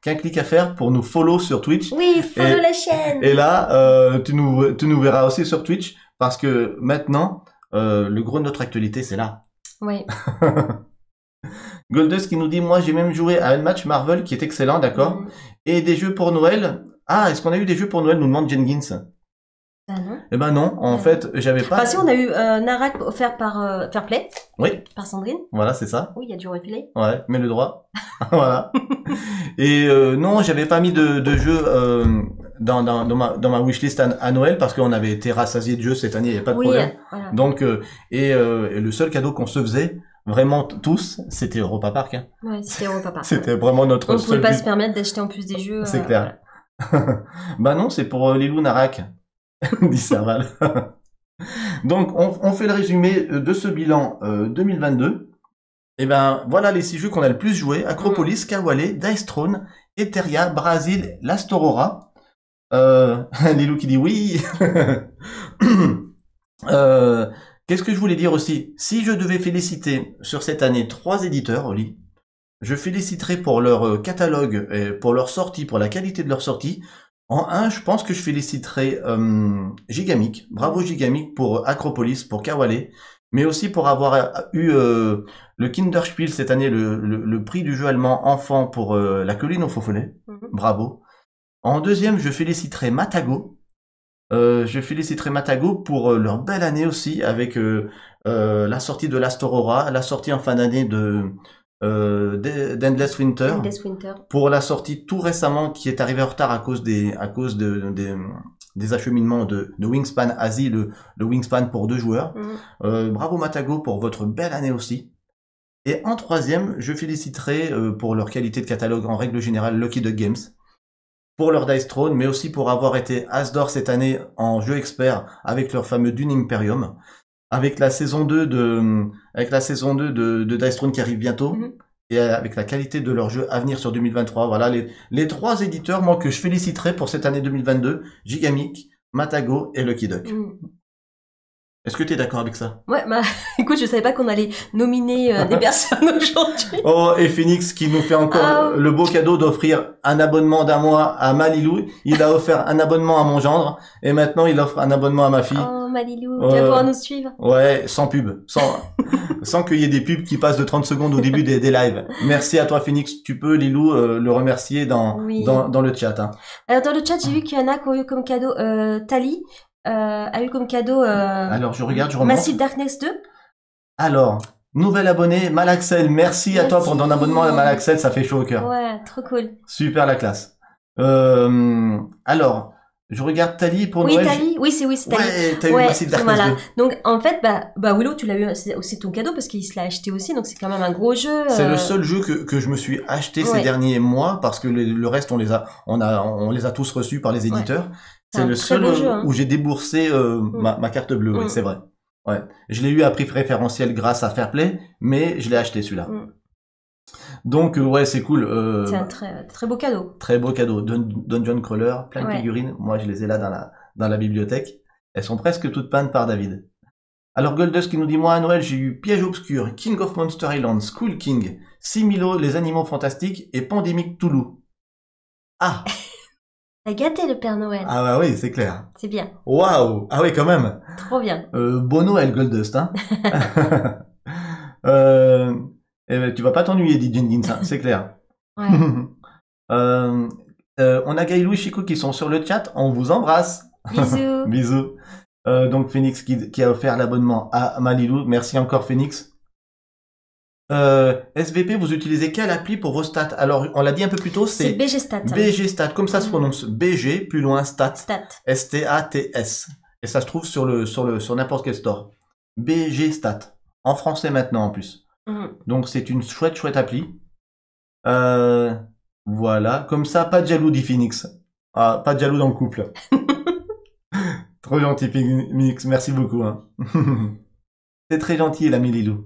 clic à faire pour nous follow sur Twitch. Oui, follow la chaîne. Et là, tu nous verras aussi sur Twitch parce que maintenant, le gros de notre actualité, c'est là. Oui. Goldust qui nous dit, moi, j'ai même joué à un match Marvel qui est excellent, d'accord. Et des jeux pour Noël. Ah, est-ce qu'on a eu des jeux pour Noël, nous demande Jenkins. Non. Eh ben non, en fait, j'avais pas... si, on a eu Narak offert par Fairplay. Oui. Par Sandrine. Voilà, c'est ça. Oui, il y a du replay. Ouais, mais le droit. Voilà. Et non, j'avais pas mis de jeu dans ma wishlist à Noël parce qu'on avait été rassasiés de jeux cette année, il n'y avait pas de problème. Voilà. Donc, et le seul cadeau qu'on se faisait, vraiment tous, c'était Europa Park. Hein. Ouais, c'était Europa Park. C'était vraiment notre seul... On pouvait pas se permettre d'acheter en plus des jeux. C'est clair. Voilà. Bah non, c'est pour Lilou Narak. dit Serval. Donc, on fait le résumé de ce bilan 2022. Et ben, voilà les 6 jeux qu'on a le plus joué. Acropolis, Kawale, Dice Throne, Eteria, Brasil, Last Aurora. Lilou qui dit oui. Qu'est-ce que je voulais dire aussi? Si je devais féliciter sur cette année 3 éditeurs, Oli, je féliciterais pour leur catalogue, et pour leur sortie, pour la qualité de leur sortie. En 1, je pense que je féliciterai Gigamic. Bravo Gigamic pour Acropolis, pour Kawale, mais aussi pour avoir eu le Kinderspiel cette année, le prix du jeu allemand enfant pour La Colline au Faux-Follet. Bravo. En 2e, je féliciterai Matago. Pour leur belle année aussi, avec la sortie de Last Aurora, la sortie en fin d'année d'Endless Winter, pour la sortie tout récemment qui est arrivée en retard à cause des acheminements de Wingspan Asie, le Wingspan pour 2 joueurs. Bravo Matago pour votre belle année aussi. Et en 3e, je féliciterai pour leur qualité de catalogue en règle générale Lucky Duck Games pour leur Dice Throne, mais aussi pour avoir été As d'or cette année en jeu expert avec leur fameux Dune Imperium, avec la saison 2 de Dice Throne qui arrive bientôt, et avec la qualité de leur jeu à venir sur 2023. Voilà les 3 éditeurs, moi, que je féliciterai pour cette année 2022, Gigamic, Matago et Lucky Duck. Est-ce que tu es d'accord avec ça? Ouais, bah, écoute, je savais pas qu'on allait nominer des personnes aujourd'hui. Oh, et Phoenix qui nous fait encore le beau cadeau d'offrir un abonnement d'1 mois à Malilou. Il a offert un abonnement à mon gendre, et maintenant il offre un abonnement à ma fille. Oh, Malilou, tu vas pouvoir nous suivre. Ouais, sans pub, sans qu'il y ait des pubs qui passent de 30 secondes au début des lives. Merci à toi, Phoenix. Tu peux, Lilou, le remercier dans le chat. Hein. Alors, dans le chat, j'ai vu qu'il y en a qui ont eu comme cadeau Tali. A eu comme cadeau alors je regarde, je remonte. Massive Darkness 2. Alors, nouvel abonné, Malaxel, merci à toi pour ton abonnement à Malaxel, ça fait chaud au cœur. Ouais, trop cool. Super la classe. Alors, je regarde Tali pour Noël. Tali, oui, c'est Tali. Ouais, t'as eu Massive Darkness 2. Donc en fait, bah Willow, tu l'as eu, c'est ton cadeau parce qu'il se l'a acheté aussi, donc c'est quand même un gros jeu. C'est le seul jeu que je me suis acheté ces derniers mois, parce que le reste on les a tous reçus par les éditeurs. Ouais. C'est le seul où j'ai déboursé ma carte bleue, oui, c'est vrai. Ouais. Je l'ai eu à prix préférentiel grâce à Fairplay, mais je l'ai acheté celui-là. Donc ouais, c'est cool. C'est un très beau cadeau. Très beau cadeau. Dungeon Crawler, plein de figurines. Moi, je les ai là dans la bibliothèque. Elles sont presque toutes peintes par David. Alors Goldust qui nous dit, moi à Noël, j'ai eu Piège Obscur, King of Monster Island, Skull King, Similo, Les Animaux Fantastiques et Pandémique Toulouse. Ah. T'as gâté le Père Noël. Ah bah oui, c'est clair. C'est bien. Waouh. Ah oui, quand même. Trop bien. Beau Noël, Goldust, hein. Tu vas pas t'ennuyer, dit Jenkins, hein, c'est clair. Ouais. On a Gailou et Chico qui sont sur le chat. On vous embrasse. Bisous. Bisous. Donc Phoenix qui a offert l'abonnement à Malilou. Merci encore Phoenix. SVP, vous utilisez quelle appli pour vos stats? Alors, on l'a dit un peu plus tôt, c'est BG Stats. BG Stats, comme ça se prononce. BG, plus loin, Stats. Stats. S-T-A-T-S. Et ça se trouve sur n'importe quel store. BG Stats. En français maintenant, en plus. Donc, c'est une chouette appli. Voilà. Comme ça, pas de jaloux, dit Phoenix. Ah, pas de jaloux dans le couple. Trop gentil, Phoenix. Merci beaucoup. Hein. C'est très gentil, l'ami Lilou.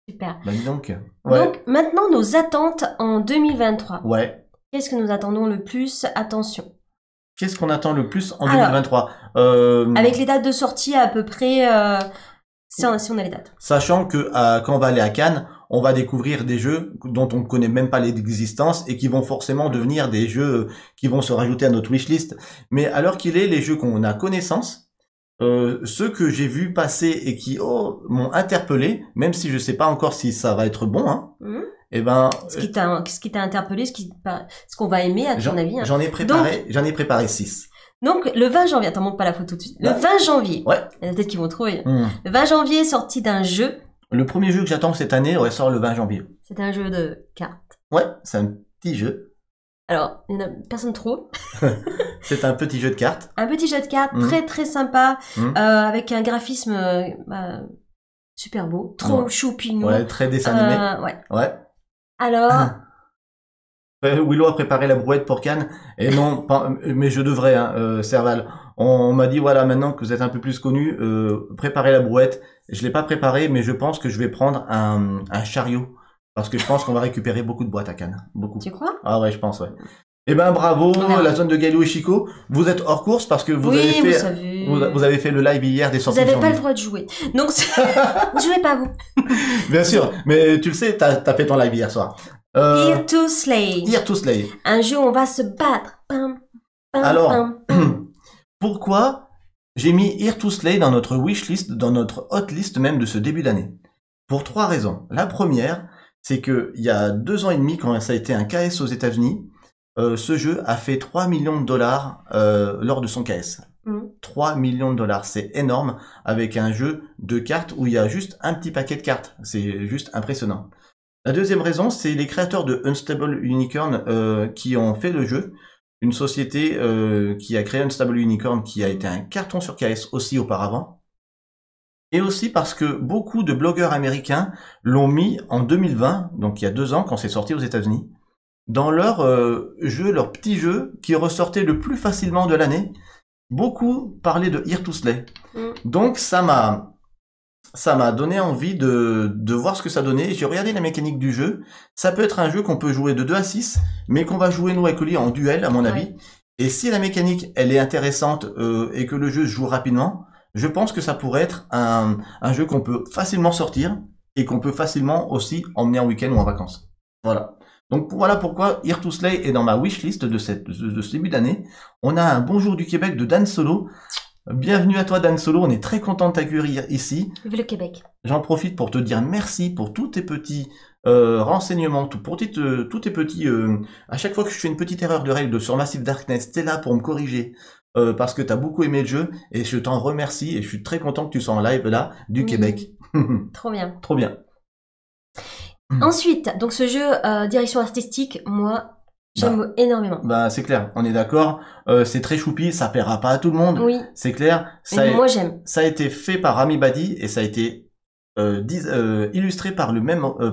Super. Bah, donc, donc, maintenant, nos attentes en 2023. Ouais. Qu'est-ce que nous attendons le plus? Attention. Qu'est-ce qu'on attend le plus en 2023? Avec les dates de sortie à peu près, si on a les dates. Sachant que quand on va aller à Cannes, on va découvrir des jeux dont on ne connaît même pas l'existence et qui vont forcément devenir des jeux qui vont se rajouter à notre wishlist. Mais à l'heure qu'il est, les jeux qu'on a connaissance, ceux que j'ai vus passer et qui m'ont interpellé, même si je sais pas encore si ça va être bon, hein. Et ben, ce qui t'a interpellé, ce qu'on va aimer à ton avis. Hein. J'en ai préparé 6. Donc le 20 janvier, attends, montre pas la photo tout de suite. Le 20 janvier. Ouais. Il y en a peut-être qui vont trouver. Le 20 janvier, sortie d'un jeu. Le premier jeu que j'attends cette année, sort le 20 janvier. C'est un jeu de cartes. Ouais, c'est un petit jeu. Alors, il y en a personne trop. C'est un petit jeu de cartes. Un petit jeu de cartes, très sympa, avec un graphisme super beau, trop choupinou. Ouais, très dessin animé. Ouais. Alors... Willow a préparé la brouette pour Cannes, et non, mais je devrais, hein, Serval. On m'a dit, voilà, maintenant que vous êtes un peu plus connu, préparez la brouette. Je l'ai pas préparé, mais je pense que je vais prendre un chariot. Parce que je pense qu'on va récupérer beaucoup de boîtes à Cannes. Beaucoup. Tu crois? Ah ouais, je pense, ouais. Eh ben, bravo, la zone de Gailou et Chico. Vous êtes hors course parce que vous avez fait le live hier des sorties. Vous n'avez pas le droit de jouer. Donc, ne jouez pas, vous. Bien sûr. Mais tu le sais, t'as fait ton live hier soir. Here to Slay. Here to Slay. Un jeu où on va se battre. Alors, pourquoi j'ai mis Here to Slay dans notre wishlist, dans notre hotlist même de ce début d'année? Pour 3 raisons. La première, c'est que il y a 2 ans et demi, quand ça a été un KS aux États-Unis, ce jeu a fait 3 millions de dollars lors de son KS. 3 millions de dollars, c'est énorme, avec un jeu de cartes où il y a juste un petit paquet de cartes. C'est juste impressionnant. La deuxième raison, c'est les créateurs de Unstable Unicorn qui ont fait le jeu. Une société qui a créé Unstable Unicorn, qui a été un carton sur KS aussi auparavant. Et aussi parce que beaucoup de blogueurs américains l'ont mis en 2020, donc il y a 2 ans quand c'est sorti aux États-Unis. dans leur jeu, leur petit jeu qui ressortait le plus facilement de l'année. Beaucoup parlaient de Here to Slay. Donc ça m'a donné envie de voir ce que ça donnait. J'ai regardé la mécanique du jeu. Ça peut être un jeu qu'on peut jouer de 2 à 6, mais qu'on va jouer nous avec Oli en duel, à mon avis. Et si la mécanique, elle est intéressante et que le jeu se joue rapidement, je pense que ça pourrait être un jeu qu'on peut facilement sortir et qu'on peut facilement aussi emmener en week-end ou en vacances. Voilà. Donc voilà pourquoi Here to Slay est dans ma wishlist de ce début d'année. On a un bonjour du Québec de Dan Solo. Bienvenue à toi Dan Solo, on est très content de t'accueillir ici. Vive le Québec. J'en profite pour te dire merci pour tous tes petits renseignements, tous tes petits... à chaque fois que je fais une petite erreur de règle sur Massive Darkness, t'es là pour me corriger parce que t'as beaucoup aimé le jeu et je t'en remercie et je suis très content que tu sois en live là du Québec. Trop bien. Trop bien. Ensuite, donc ce jeu direction artistique, moi, j'aime énormément. Bah c'est clair, on est d'accord. C'est très choupi, ça plaira pas à tout le monde. Oui. C'est clair. Moi j'aime. Ça a été fait par Rami Badi et ça a été illustré par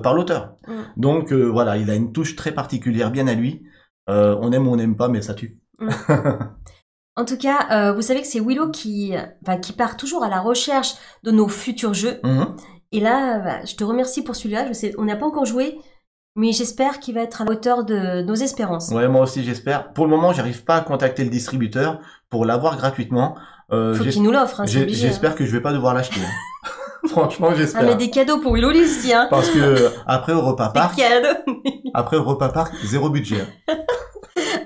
par l'auteur. Donc voilà, il a une touche très particulière, bien à lui. On aime ou on n'aime pas, mais ça tue. En tout cas, vous savez que c'est Willow qui part toujours à la recherche de nos futurs jeux. Et là, je te remercie pour celui-là. Je sais, on n'a pas encore joué, mais j'espère qu'il va être à la hauteur de nos espérances. Ouais, moi aussi j'espère. Pour le moment, j'arrive pas à contacter le distributeur pour l'avoir gratuitement. Faut qu'il nous l'offre, hein, j'espère que je vais pas devoir l'acheter. Franchement, j'espère. Ah, mais des cadeaux pour Willow ici, hein. Parce que après Europa Park, cadeaux. zéro budget.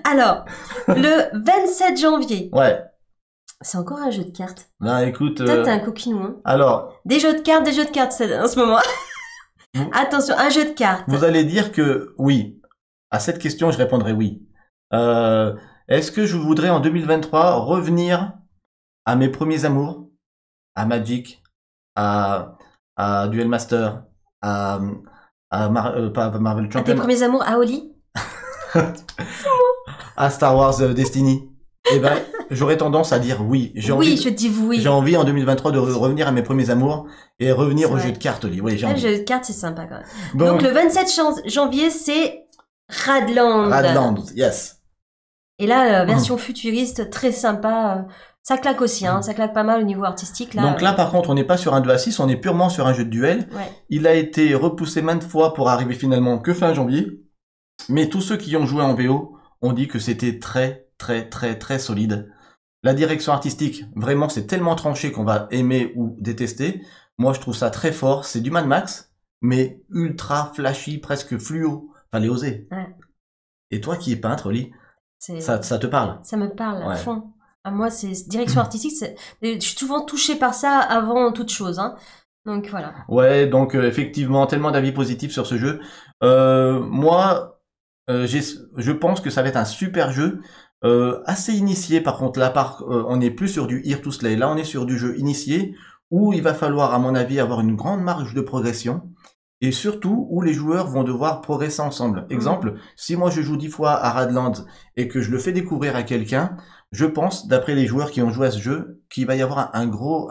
Alors, le 27 janvier. Ouais. C'est encore un jeu de cartes. Ben écoute. Toi, t'es un coquinou, hein. Alors. Des jeux de cartes, en ce moment. Attention, un jeu de cartes. Vous allez dire que oui. À cette question, je répondrai oui. Est-ce que je voudrais en 2023 revenir à mes premiers amours, à Magic, à Duel Master, pas Marvel Champion. À tes premiers amours, à Oli. À Star Wars Destiny. Eh ben, j'aurais tendance à dire oui. Je dis oui. J'ai envie en 2023 de revenir à mes premiers amours et revenir au jeu de cartes, Oli. Oui, j'ai envie. Le jeu de cartes, c'est sympa quand même. Donc le 27 janvier, c'est Radland. Radland, yes. Et là, version futuriste, très sympa. Ça claque aussi, hein. Ça claque pas mal au niveau artistique. Là. Donc là, par contre, on n'est pas sur un 2 à 6, on est purement sur un jeu de duel. Ouais. Il a été repoussé maintes fois pour arriver finalement que fin janvier. Mais tous ceux qui ont joué en VO ont dit que c'était très, très, très, très solide. La direction artistique, vraiment, c'est tellement tranché qu'on va aimer ou détester. Moi, je trouve ça très fort. C'est du Mad Max, mais ultra flashy, presque fluo. Fallait oser. Ouais. Et toi qui es peintre, Oli, ça te parle? Ça me parle à fond. À moi, c'est direction artistique. Je suis souvent touchée par ça avant toute chose. Hein. Donc voilà. Ouais, donc effectivement, tellement d'avis positifs sur ce jeu. Moi, je pense que ça va être un super jeu. Assez initié par contre. Là, on n'est plus sur du Here to Slay. Là, on est sur du jeu initié où il va falloir, à mon avis, avoir une grande marge de progression. Et surtout, où les joueurs vont devoir progresser ensemble. Exemple, si moi je joue 10 fois à Radland et que je le fais découvrir à quelqu'un, je pense, d'après les joueurs qui ont joué à ce jeu, qu'il va y avoir un gros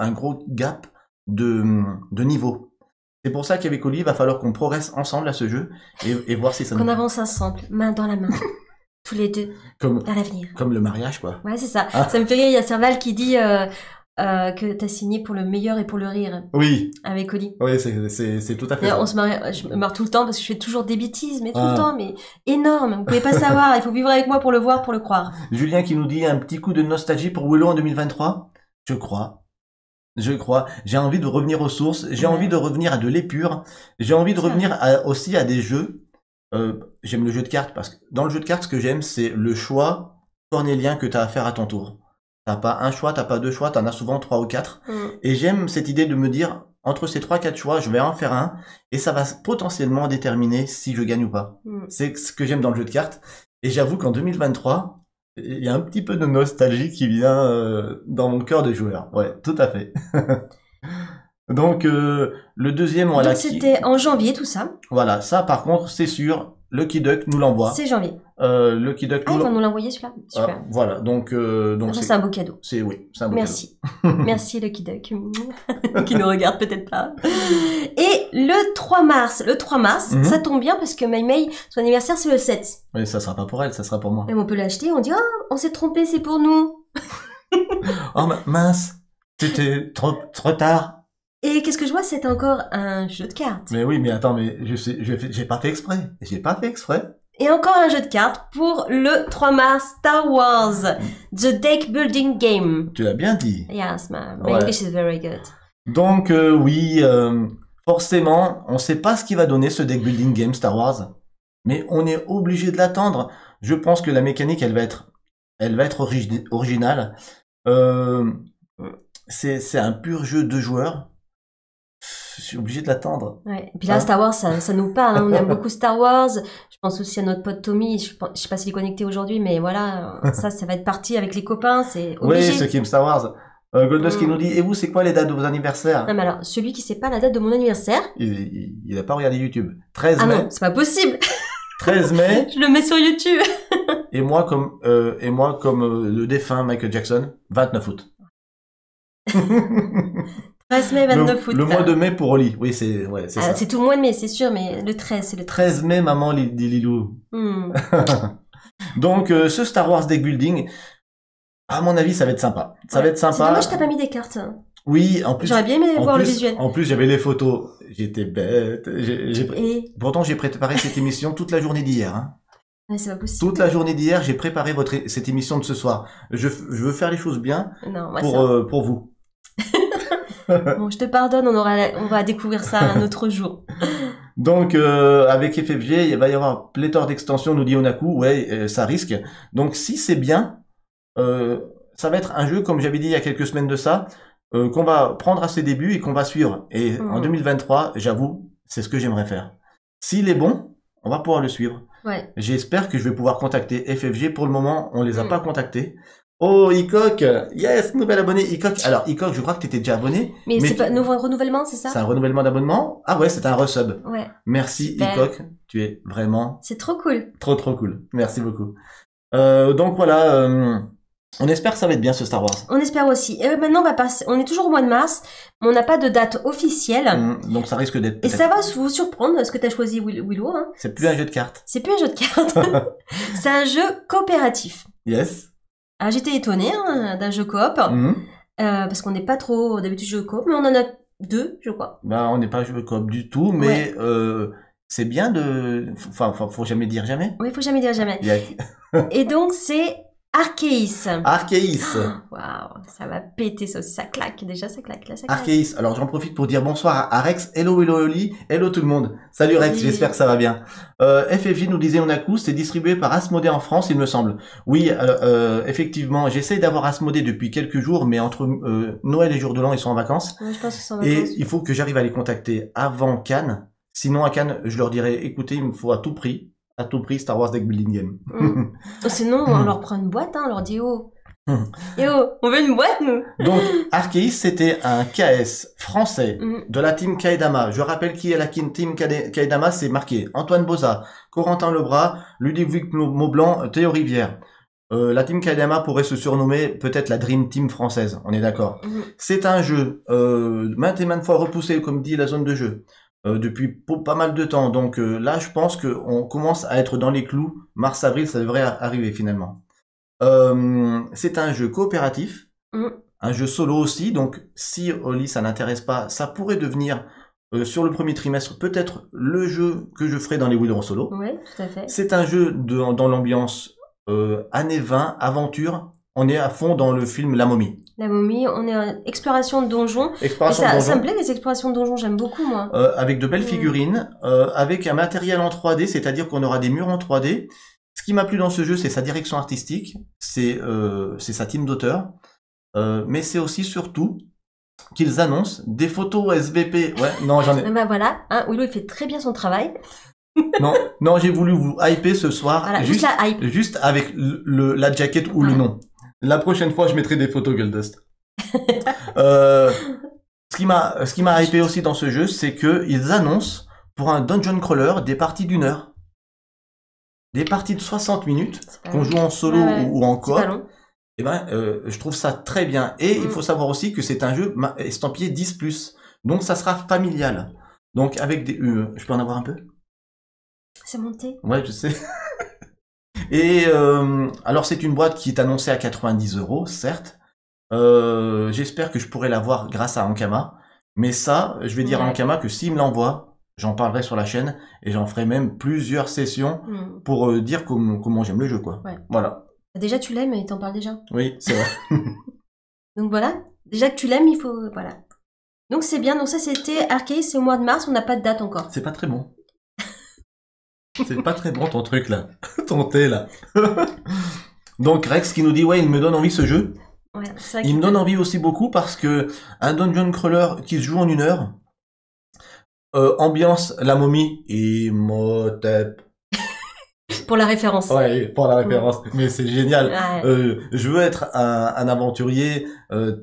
gap de niveau. C'est pour ça qu'avec Oli, il va falloir qu'on progresse ensemble à ce jeu et voir si ça qu'on avance ensemble, main dans la main. Tous les deux. Vers l'avenir. Comme le mariage, quoi. Ouais, c'est ça. Ah. Ça me fait rire, il y a Serval qui dit... que t'as signé pour le meilleur et pour le rire. Oui. Avec Oli. Oui, c'est tout à fait. On se marre, je me marre tout le temps parce que je fais toujours des bêtises, mais tout le temps, mais énorme. Vous pouvez pas savoir. Il faut vivre avec moi pour le voir, pour le croire. Julien qui nous dit un petit coup de nostalgie pour Willow en 2023. Je crois. J'ai envie de revenir aux sources. J'ai envie de revenir à de l'épure. J'ai envie de revenir aussi à des jeux. J'aime le jeu de cartes parce que dans le jeu de cartes, ce que j'aime, c'est le choix cornélien que t'as à faire à ton tour. T'as pas un choix, t'as pas deux choix, t'en as souvent 3 ou 4. Et j'aime cette idée de me dire, entre ces 3-4 choix, je vais en faire un, et ça va potentiellement déterminer si je gagne ou pas. C'est ce que j'aime dans le jeu de cartes. Et j'avoue qu'en 2023, il y a un petit peu de nostalgie qui vient dans mon cœur de joueur. Ouais, tout à fait. Donc, le deuxième, voilà. Donc c'était en janvier, tout ça. Voilà, ça par contre, c'est sûr, Lucky Duck nous l'envoie. C'est janvier. Lucky Duck Ah, ils vont nous l'envoyer celui-là. Super. Voilà, donc Ça, c'est un beau cadeau. c'est un beau Merci. Merci Lucky Duck qui nous regarde peut-être pas. Et le 3 mars, ça tombe bien parce que May, son anniversaire c'est le 7. cadeau. Mais ça sera pas pour elle, ça sera pour moi. Et on peut l'acheter, on dit oh, on s'est trompé, c'est pour nous. Oh mince, c'était trop tard. Et qu'est-ce que je vois, c'est encore un jeu de cartes. Mais oui, mais attends, mais j'ai pas fait exprès. J'ai pas fait exprès. Et encore un jeu de cartes pour le 3 mars, Star Wars, The Deck Building Game. Tu l'as bien dit. Yes, my Ouais. English is very good. Donc oui, forcément, on sait pas ce qu'il va donner ce deck building game Star Wars, mais on est obligé de l'attendre. Je pense que la mécanique, elle va être originale. C'est un pur jeu de joueurs. Je suis obligé de l'attendre. Ouais. Et puis là, Star Wars, ça nous parle. Hein. On aime beaucoup Star Wars. Je pense aussi à notre pote Tommy. Je sais pas s'il est connecté aujourd'hui, mais voilà, ça va être parti avec les copains. C'est obligé. Oui, ceux qui aiment Star Wars. Goldust qui nous dit, et vous, c'est quoi les dates de vos anniversaires? Non, mais alors, celui qui sait pas la date de mon anniversaire. Il a pas regardé YouTube. 13 Ah mai. non, c'est pas possible. 13 mai. Je le mets sur YouTube. Et moi, comme le défunt Michael Jackson, 29 août. 13 mai, 29 août. Le mois de mai pour Oli. Oui, c'est ça. C'est tout le mois de mai, c'est sûr, mais le 13, c'est le 13. 13 mai, maman, dit Lilou. Donc, ce Star Wars Deck Building, à mon avis, ça va être sympa. Ça va être C'est sympa. dommage que t'as pas mis des cartes. Oui, en plus. J'aurais bien aimé voir le visuel. En plus, j'avais les photos. J'étais bête. Et... Pourtant, j'ai préparé cette émission toute la journée d'hier. Hein. Ouais, c'est pas possible. Toute la journée d'hier, j'ai préparé cette émission de ce soir. Je veux faire les choses bien Non, moi, pour vous. Bon, je te pardonne, on va découvrir ça un autre jour. Donc, avec FFG, il va y avoir pléthore d'extensions, nous dit Onaku. Ouais, ça risque. Donc, si c'est bien, ça va être un jeu, comme j'avais dit il y a quelques semaines de ça, qu'on va prendre à ses débuts et qu'on va suivre. Et en 2023, j'avoue, c'est ce que j'aimerais faire. S'il est bon, on va pouvoir le suivre. Ouais. J'espère que je vais pouvoir contacter FFG. Pour le moment, on les a pas contactés. Oh, Icoc, yes, nouvel abonné, Icoc. Alors, Icoc, je crois que tu étais déjà abonné. Mais c'est pas nouveau renouvellement, c'est ça? C'est un renouvellement d'abonnement? Ah ouais, c'est un resub. Ouais. Merci, Super. Icoc. Tu es vraiment C'est trop cool. trop cool. Merci beaucoup. Donc voilà, on espère que ça va être bien ce Star Wars. On espère aussi. Et maintenant, on est toujours au mois de mars, mais on n'a pas de date officielle. Donc ça risque d'être... Et ça va vous surprendre, ce que tu as choisi, Willow. Hein. C'est plus un jeu de cartes. C'est plus un jeu de cartes. C'est un jeu coopératif. Yes. Alors j'étais étonnée d'un jeu coop, parce qu'on n'est pas trop d'habitude jeu coop, mais on en a 2, je crois. Bah, on n'est pas jeu coop du tout, mais c'est bien de... Enfin, faut jamais dire jamais. Oui, faut jamais dire jamais. Et donc c'est Arceus. Arceus. Waouh, ça va péter ça aussi, ça claque. Déjà ça claque, là ça claque. Arceus. Alors j'en profite pour dire bonsoir à Rex. Hello, hello, Oli. Hello tout le monde. Salut Rex, j'espère que ça va bien. FFJ nous disait Onaku, c'est distribué par Asmodée en France, il me semble. Oui, effectivement, j'essaie d'avoir Asmodée depuis quelques jours, mais entre Noël et jour de l'an, ils sont en vacances. Ouais, je pense qu'ils sont en vacances. Et il faut que j'arrive à les contacter avant Cannes. Sinon, à Cannes, je leur dirais, écoutez, il me faut à tout prix Star Wars Deck Building Game. Sinon, on leur prend une boîte, on leur dit oh, on veut une boîte, nous. Donc, Arceus, c'était un KS français de la team Kaedama. Je rappelle qui est la team Kaedama, c'est marqué Antoine Boza, Corentin Lebras, Ludovic Maublanc, Théo Rivière. La team Kaedama pourrait se surnommer peut-être la Dream Team française, on est d'accord. C'est un jeu maintes et maintes fois repoussé, comme dit la zone de jeu. Depuis pas mal de temps. Donc là, je pense qu'on commence à être dans les clous. Mars-avril, ça devrait arriver finalement. C'est un jeu coopératif, un jeu solo aussi. Donc si Oli, ça n'intéresse pas, ça pourrait devenir, sur le premier trimestre, peut-être le jeu que je ferai dans les Wheelers solo. Oui, tout à fait. C'est un jeu dans l'ambiance années 20, aventure. On est à fond dans le film La Momie. La Momie, on est en exploration de donjons. Ça me plaît, les explorations de donjons, j'aime beaucoup, moi. Avec de belles figurines, avec un matériel en 3D, c'est-à-dire qu'on aura des murs en 3D. Ce qui m'a plu dans ce jeu, c'est sa direction artistique, c'est sa team d'auteurs, mais c'est aussi surtout qu'ils annoncent des photos SVP. Ouais, non, j'en ai... Bah voilà, Willow, il fait très bien son travail. non, j'ai voulu vous hyper ce soir, voilà, juste la hype. Juste avec la jaquette ou le nom. La prochaine fois, je mettrai des photos Goldust. Ce qui m'a hypé aussi dans ce jeu, c'est que ils annoncent pour un dungeon crawler des parties d'1 heure. des parties de 60 minutes qu'on long. joue en solo ou en coop. C'est pas long. Eh ben, je trouve ça très bien. Et il faut savoir aussi que c'est un jeu estampillé 10+. Donc ça sera familial. Donc avec des... je peux en avoir un peu? C'est monté. Ouais, je sais. Et alors c'est une boîte qui est annoncée à 90 €, certes. J'espère que je pourrai l'avoir grâce à Ankama. Mais ça, je vais dire à Ankama que s'il me l'envoie, j'en parlerai sur la chaîne et j'en ferai même plusieurs sessions pour dire comment j'aime le jeu, quoi. Ouais. Voilà. Déjà tu l'aimes et t'en parles déjà. Oui, c'est vrai. Donc voilà. Déjà que tu l'aimes, il faut... Voilà. Donc c'est bien. Donc ça c'était Arcade, c'est au mois de mars. On n'a pas de date encore. C'est pas très bon. C'est pas très bon ton truc là. Ton thé là. Donc Rex qui nous dit ouais, il me donne envie ce jeu. Ouais, c'est vrai Il me donne envie aussi beaucoup parce que un dungeon crawler qui se joue en 1 heure, ambiance la momie et Motep. Pour la référence. Ouais, pour la référence. Mais c'est génial. Ouais. Je veux être un aventurier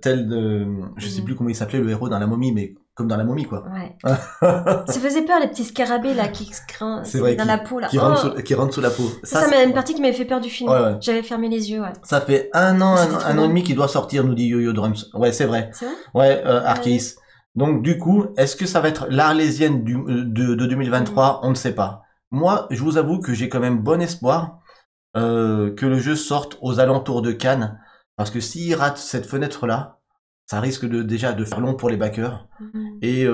tel de... Je sais plus comment il s'appelait le héros dans la momie, mais comme dans la momie, quoi. Ouais. Ça faisait peur, les petits scarabées, là, qui c'est vrai, dans la peau, là. Qui rentrent sous la peau. Ça m'a une partie qui m'avait fait peur du film. Ouais. J'avais fermé les yeux, ouais. Ça fait un an et demi qu'il doit sortir, nous dit Yo-Yo Drums. Ouais, c'est vrai. C'est vrai? Ouais, Arceus. Donc, du coup, est-ce que ça va être l'Arlésienne de 2023? On ne sait pas. Moi, je vous avoue que j'ai quand même bon espoir que le jeu sorte aux alentours de Cannes. Parce que s'il rate cette fenêtre-là, ça risque déjà de faire long pour les backers. Et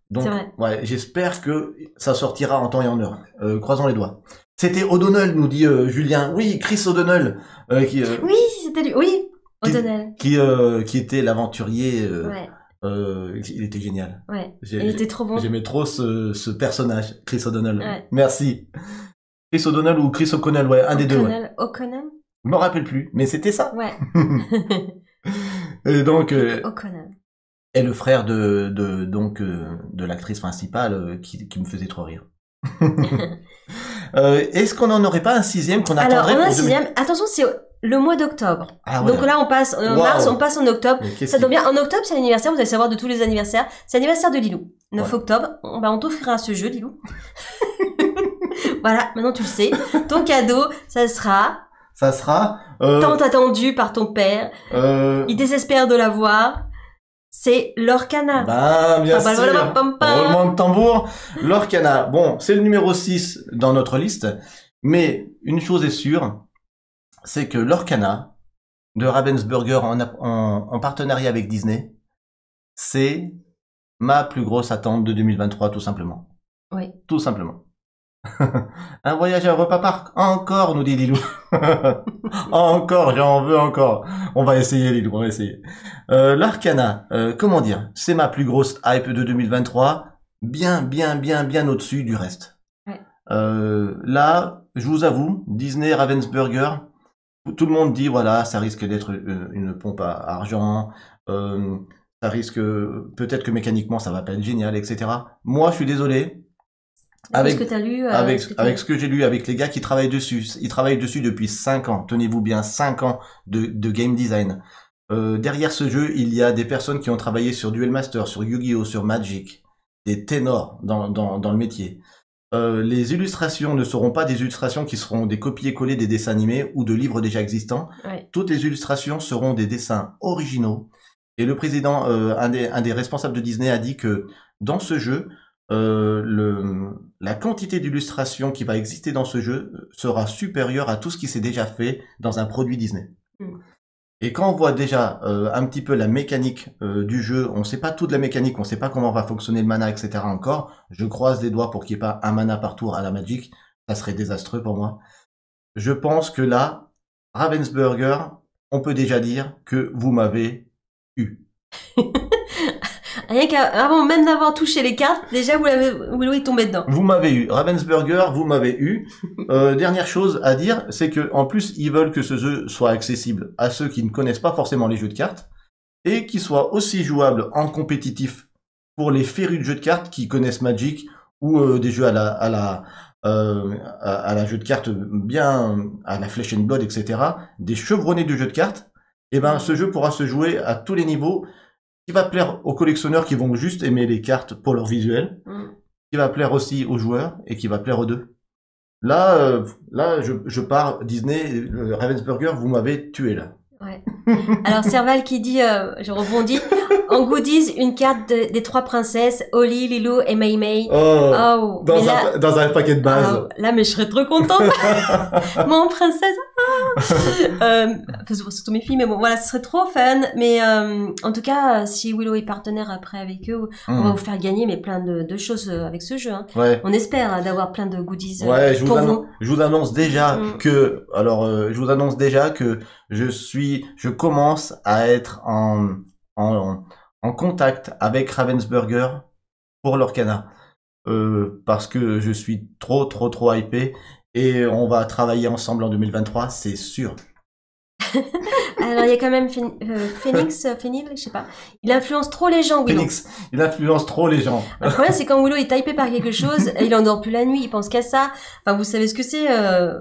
donc, ouais, j'espère que ça sortira en temps et en heure. Croisons les doigts. C'était O'Donnell, nous dit Julien. Oui, Chris O'Donnell. Oui, c'était lui. Oui, O'Donnell. Qui était l'aventurier. Ouais. Il était génial. Ouais. Il était trop bon. J'aimais trop ce personnage, Chris O'Donnell. Ouais. Merci. Chris O'Donnell ou Chris O'Connell, ouais, un des deux. Ouais. O'Connell. Je me rappelle plus, mais c'était ça. Ouais. Et donc. O'Connell. Et le frère de l'actrice principale qui me faisait trop rire. Est-ce qu'on n'en aurait pas un 6e qu'on attendrait? Alors, on a un 6e. Attention, c'est le mois d'octobre. Ah, voilà. Donc là, on passe en mars, on passe en octobre. Ça tombe bien. En octobre, c'est l'anniversaire. Vous allez savoir de tous les anniversaires. C'est l'anniversaire de Lilou. 9 octobre. On t'offrira ce jeu, Lilou. Voilà. Maintenant, tu le sais. Ton cadeau, ça sera tant attendu par ton père. Il désespère de l'avoir. C'est Lorcana. Bah, bien sûr. Roulement de tambour. Lorcana. Bon, c'est le numéro 6 dans notre liste. Mais une chose est sûre, c'est que Lorcana, de Ravensburger en partenariat avec Disney, c'est ma plus grosse attente de 2023, tout simplement. Oui. Tout simplement. Un voyage à Europa Park. Encore, nous dit Lilou. Encore, j'en veux encore. On va essayer, Lilou, on va essayer. L'Arcana, comment dire, c'est ma plus grosse hype de 2023. Bien au-dessus du reste. Ouais. Là, je vous avoue, Disney Ravensburger, tout le monde dit, voilà, ça risque d'être une pompe à argent, ça risque, peut-être que mécaniquement, ça va pas être génial, etc. Moi, je suis désolé. Avec ce que t'as lu, avec ce que j'ai lu, avec les gars qui travaillent dessus. Ils travaillent dessus depuis 5 ans. Tenez-vous bien, 5 ans de game design. Derrière ce jeu, il y a des personnes qui ont travaillé sur Duel Master, sur Yu-Gi-Oh, sur Magic, des ténors dans le métier. Les illustrations ne seront pas des illustrations qui seront des copier-coller des dessins animés ou de livres déjà existants. Ouais. Toutes les illustrations seront des dessins originaux. Et le président, un des responsables de Disney a dit que dans ce jeu, la quantité d'illustrations qui va exister dans ce jeu sera supérieure à tout ce qui s'est déjà fait dans un produit Disney. Et quand on voit déjà un petit peu la mécanique du jeu, on ne sait pas toute la mécanique, on ne sait pas comment va fonctionner le mana, etc. encore. Je croise les doigts pour qu'il n'y ait pas un mana par tour à la Magic. Ça serait désastreux pour moi. Je pense que là, Ravensburger, on peut déjà dire que vous m'avez eu. Rien qu'avant même d'avoir touché les cartes, déjà vous est tombé dedans. Vous m'avez eu. Ravensburger, vous m'avez eu. Dernière chose à dire, c'est que en plus ils veulent que ce jeu soit accessible à ceux qui ne connaissent pas forcément les jeux de cartes et qu'il soit aussi jouable en compétitif pour les férus de jeux de cartes qui connaissent Magic ou des jeux à la jeu de cartes bien à la Flesh and Blood, etc. Des chevronnés de jeux de cartes. Et ben ce jeu pourra se jouer à tous les niveaux. Qui va plaire aux collectionneurs qui vont juste aimer les cartes pour leur visuel, qui va plaire aussi aux joueurs et qui va plaire aux deux. Là, je pars Disney, Ravensburger, vous m'avez tué là. Ouais. Alors Serval qui dit, je rebondis, en goodies, une carte des 3 princesses, Holly, Lilo et Mei Mei. Oh, mais là, dans un paquet de base. Là, mais je serais trop contente. Mon princesse. Surtout mes filles, mais bon, voilà, ce serait trop fun. Mais en tout cas, si Willow est partenaire après avec eux, on va vous faire gagner mais plein de choses avec ce jeu. Hein. Ouais. On espère d'avoir plein de goodies je pour vous. Je vous annonce déjà que, je vous annonce déjà que je commence à être en contact avec Ravensburger pour l'Orcana. Parce que je suis trop hypé et on va travailler ensemble en 2023, c'est sûr. Alors il y a quand même Phoenix, je sais pas. Il influence trop les gens, Willow. Phoenix, il influence trop les gens. Le problème c'est quand Willow est hypé par quelque chose, il endort plus la nuit, il pense qu'à ça. Enfin vous savez ce que c'est,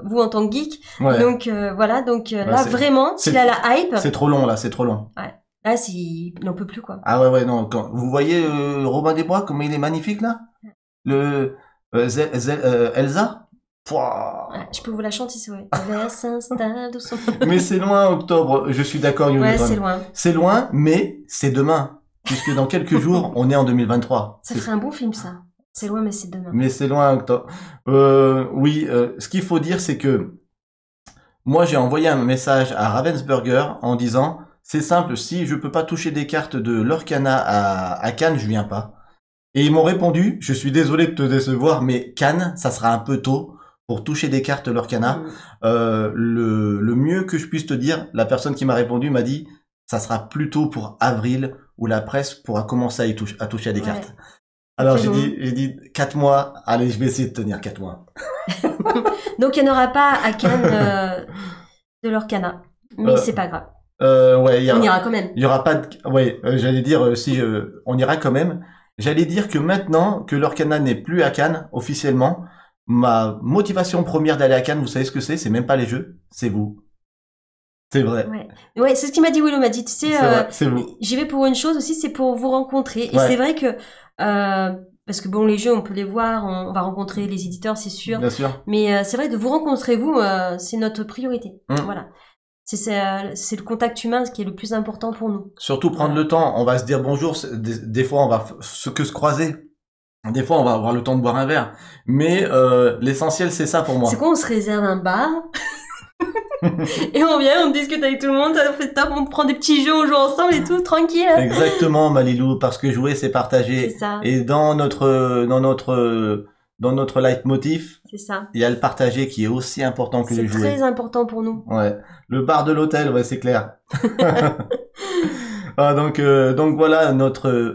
vous en tant que geek. Ouais. Donc voilà, là vraiment, s'il a la hype. C'est trop long là, c'est trop long. Ouais. Là, il n'en peut plus quoi. Ah ouais non. Vous voyez Robin des Bois comme il est magnifique là. Le Elsa. Ouais, je peux vous la chanter, c'est vrai. S'installe doucement. Mais c'est loin, octobre. Je suis d'accord, Younitron. Ouais, c'est loin. C'est loin, mais c'est demain. Puisque dans quelques jours, on est en 2023. Ça ferait un bon film, ça. C'est loin, mais c'est demain. Mais c'est loin, octobre. Oui, ce qu'il faut dire, c'est que moi, j'ai envoyé un message à Ravensburger en disant, c'est simple, si je peux pas toucher des cartes de l'Orcana à Cannes, je viens pas. Et ils m'ont répondu, je suis désolé de te décevoir, mais Cannes, ça sera un peu tôt pour toucher des cartes l'Orcana. Le mieux que je puisse te dire, la personne qui m'a répondu m'a dit, ça sera plutôt pour avril, où la presse pourra commencer à toucher à des cartes. Alors j'ai dit 4 mois, allez, je vais essayer de tenir 4 mois. Donc il n'y en aura pas à Cannes de l'Orcana, mais c'est pas grave. Ouais, on ira quand même. Il y aura pas de, j'allais dire si on ira quand même. J'allais dire que maintenant que l'Orcana n'est plus à Cannes officiellement, ma motivation première d'aller à Cannes, vous savez ce que c'est? C'est même pas les jeux, c'est vous. C'est vrai. Ouais, c'est ce qu'il m'a dit. Willow m'a dit, tu sais, c'est vous. J'y vais pour une chose aussi, c'est pour vous rencontrer. Et c'est vrai que parce que bon, les jeux, on peut les voir, on va rencontrer les éditeurs, c'est sûr. Bien sûr. Mais c'est vrai de vous rencontrer vous, c'est notre priorité. Voilà. C'est le contact humain qui est le plus important pour nous. Surtout prendre le temps. On va se dire bonjour. Des fois, on va se croiser. Des fois, on va avoir le temps de boire un verre. Mais l'essentiel, c'est ça pour moi. C'est quoi? On se réserve un bar et on vient, on discute avec tout le monde, on fait top, on prend des petits jeux, on joue ensemble et tout, tranquille. Exactement, Malilou, parce que jouer, c'est partager. C'est ça. Et dans notre leitmotiv, c'est ça. Il y a le partager qui est aussi important que le jouer. C'est très important pour nous. Ouais. Le bar de l'hôtel, ouais, c'est clair. Donc voilà